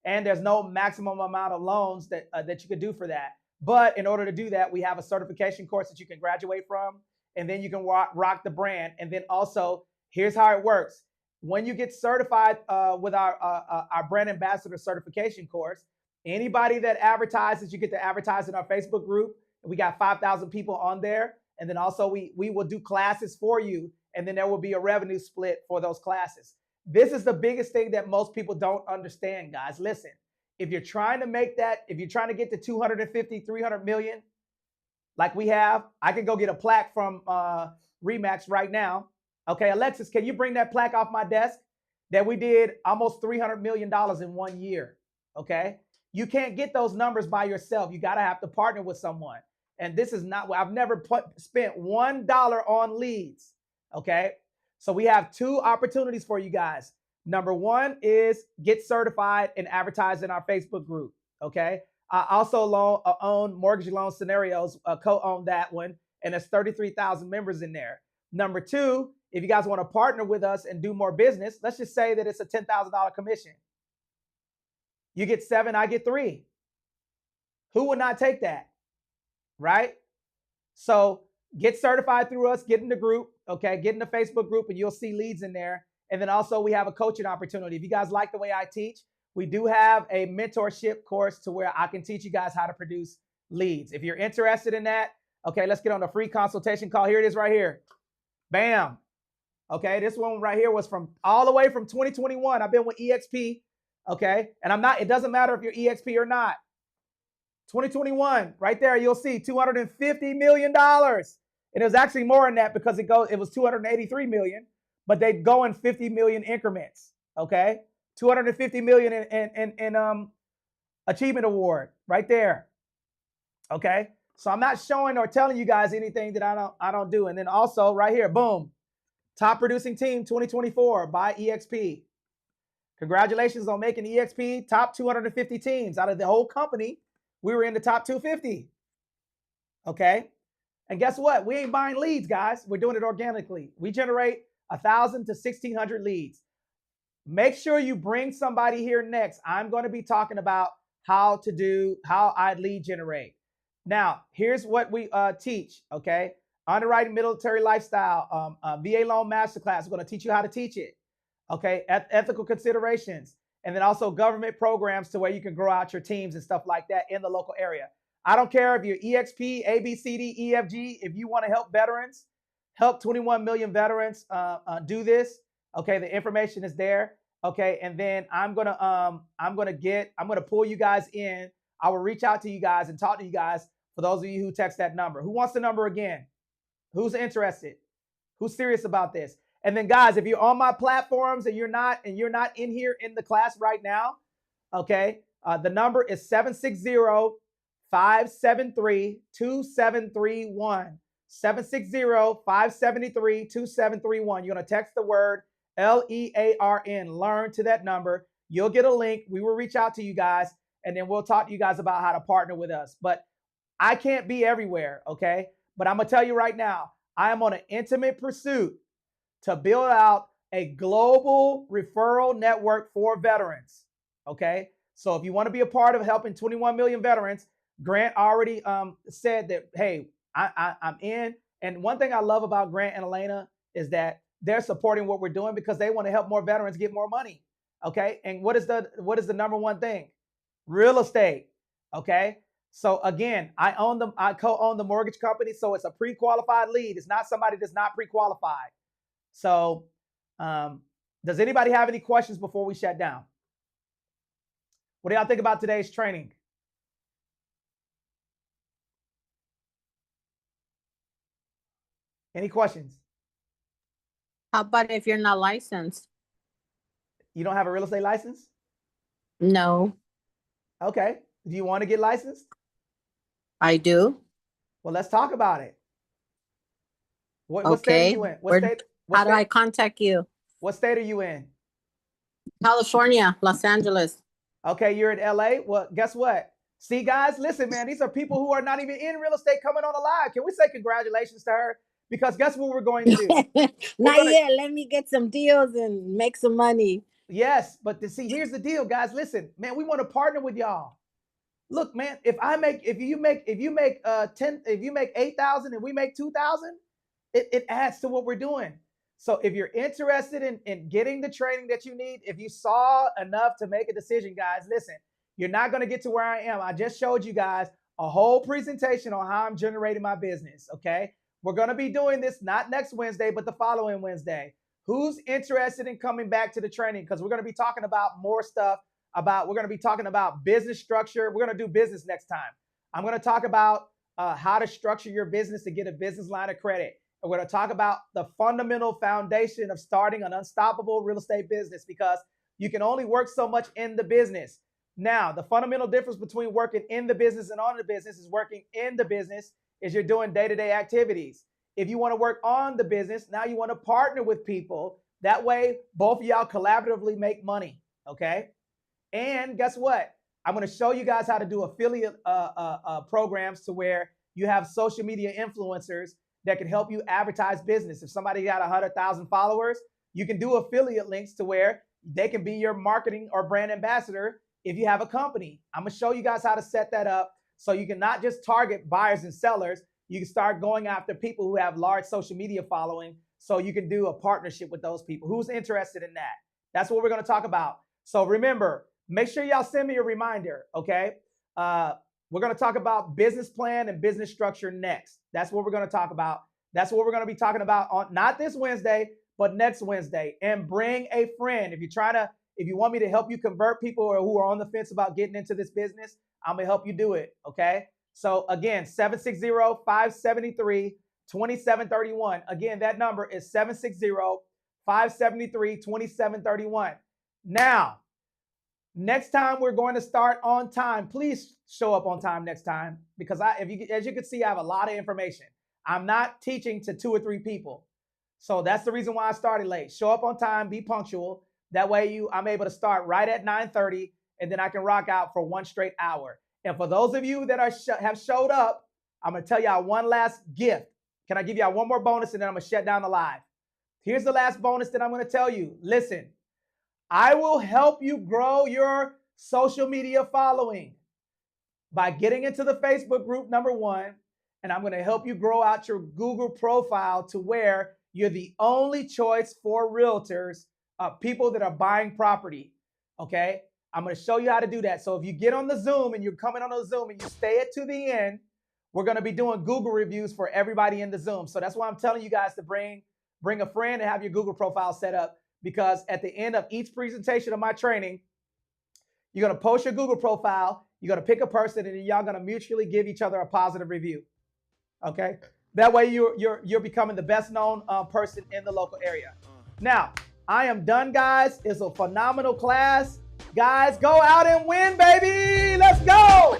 And there's no maximum amount of loans that you could do for that. But in order to do that, we have a certification course that you can graduate from, and then you can rock the brand. And then also, here's how it works. When you get certified with our brand ambassador certification course, anybody that advertises, you get to advertise in our Facebook group. We got 5,000 people on there. And then also we will do classes for you. And then there will be a revenue split for those classes. This is the biggest thing that most people don't understand, guys. Listen, if you're trying to make that, if you're trying to get to 250, 300 million, like we have, I can go get a plaque from Remax right now. Okay, Alexis, can you bring that plaque off my desk? That we did almost $300 million in 1 year, okay? You can't get those numbers by yourself. You gotta have to partner with someone. And this is not, I've never spent $1 on leads, okay? So we have 2 opportunities for you guys. Number 1 is get certified and advertise in our Facebook group, okay? I also own Mortgage Loan Scenarios, co-own that one, and there's 33,000 members in there. Number 2, if you guys want to partner with us and do more business, let's just say that it's a $10,000 commission. You get 7, I get 3. Who would not take that? Right? So get certified through us, get in the group, okay? Get in the Facebook group and you'll see leads in there. And then also we have a coaching opportunity. If you guys like the way I teach, we do have a mentorship course to where I can teach you guys how to produce leads. If you're interested in that, okay, let's get on a free consultation call. Here it is right here. Bam. Okay, this one right here was from all the way from 2021. I've been with EXP, okay? And it doesn't matter if you're EXP or not. 2021, right there, you'll see $250 million. And it was actually more than that because it was 283 million, but they go in 50 million increments, okay? 250 million in achievement award right there, okay? So I'm not showing or telling you guys anything that I don't do. And then also right here, boom. Top producing team 2024 by EXP. Congratulations on making EXP top 250 teams. Out of the whole company, we were in the top 250. Okay? And guess what? We ain't buying leads, guys. We're doing it organically. We generate 1,000 to 1,600 leads. Make sure you bring somebody here next. I'm going to be talking about how I lead generate. Now, here's what we teach, okay? Underwriting military lifestyle, VA loan masterclass. We're going to teach you how to teach it. Okay, ethical considerations, and then also government programs to where you can grow out your teams and stuff like that in the local area. I don't care if you're EXP, ABCD, EFG. If you want to help veterans, help 21 million veterans do this. Okay, the information is there. Okay, and then I'm gonna pull you guys in. I will reach out to you guys and talk to you guys. For those of you who text that number, who wants the number again? Who's interested? Who's serious about this? And then guys, if you're on my platforms and you're not in here in the class right now, okay, the number is 760-573-2731. 760-573-2731. You're going to text the word LEARN, learn, to that number. You'll get a link. We will reach out to you guys, and then we'll talk to you guys about how to partner with us. But I can't be everywhere, okay? But I'm going to tell you right now, I am on an intimate pursuit to build out a global referral network for veterans, okay? So if you want to be a part of helping 21 million veterans, Grant already said that, hey, I'm in. And one thing I love about Grant and Elena is that they're supporting what we're doing because they want to help more veterans get more money, okay? And what is the number one thing? Real estate, okay? So again, I co-own the mortgage company, so it's a pre-qualified lead. It's not somebody that's not pre-qualified. So does anybody have any questions before we shut down? What do y'all think about today's training? Any questions? How about if you're not licensed? You don't have a real estate license? No, Okay. Do you want to get licensed? I do. Well, let's talk about it. What state are Okay. you in? How do I contact you? What state are you in? California, Los Angeles. Okay, you're in LA. Well, guess what? See, guys, listen, man, these are people who are not even in real estate coming on the live. Can we say congratulations to her? Because guess what we're going to do? Not yet. Let me get some deals and make some money. Yes, but see, here's the deal, guys. Listen, man, we want to partner with y'all. Look, man, if you make 8,000 and we make 2,000, it adds to what we're doing. So if you're interested in getting the training that you need, if you saw enough to make a decision, guys, listen, you're not going to get to where I am. I just showed you guys a whole presentation on how I'm generating my business. Okay. We're going to be doing this not next Wednesday, but the following Wednesday. Who's interested in coming back to the training? Because we're going to be talking about more stuff we're going to be talking about business structure. We're going to do business next time. I'm going to talk about how to structure your business to get a business line of credit. We're going to talk about the fundamental foundation of starting an unstoppable real estate business, because you can only work so much in the business. Now, the fundamental difference between working in the business and on the business is working in the business is you're doing day-to-day activities. If you want to work on the business, now you want to partner with people. That way, both of y'all collaboratively make money, okay? And guess what? I'm going to show you guys how to do affiliate programs to where you have social media influencers that can help you advertise business. If somebody got 100,000 followers, you can do affiliate links to where they can be your marketing or brand ambassador if you have a company. I'm going to show you guys how to set that up so you can not just target buyers and sellers. You can start going after people who have large social media following, so you can do a partnership with those people. Who's interested in that? That's what we're going to talk about. So remember, make sure y'all send me a reminder, okay? We're going to talk about business plan and business structure next. That's what we're going to talk about. That's what we're going to be talking about on not this Wednesday, but next Wednesday. And bring a friend. If you want me to help you convert people who are on the fence about getting into this business, I'm going to help you do it, okay? So again, 760-573-2731. Again, that number is 760-573-2731. Now, next time we're going to start on time. Please show up on time next time, because as you can see, I have a lot of information. I'm not teaching to 2 or 3 people. So that's the reason why I started late. Show up on time, be punctual. That way I'm able to start right at 9:30, and then I can rock out for 1 straight hour. And for those of you that have showed up, I'm going to tell y'all one last gift. Can I give y'all one more bonus, and then I'm going to shut down the live? Here's the last bonus that I'm going to tell you. Listen. I will help you grow your social media following by getting into the Facebook group, number 1, and I'm going to help you grow out your Google profile to where you're the only choice for realtors, people that are buying property, okay? I'm going to show you how to do that. So if you get on the Zoom and you're coming on the Zoom and you stay it to the end, we're going to be doing Google reviews for everybody in the Zoom. So that's why I'm telling you guys to bring a friend and have your Google profile set up. Because at the end of each presentation of my training, you're going to post your Google profile, you're going to pick a person, and then y'all going to mutually give each other a positive review. Okay? That way you're becoming the best known person in the local area. Now, I am done, guys. It's a phenomenal class. Guys, go out and win, baby. Let's go.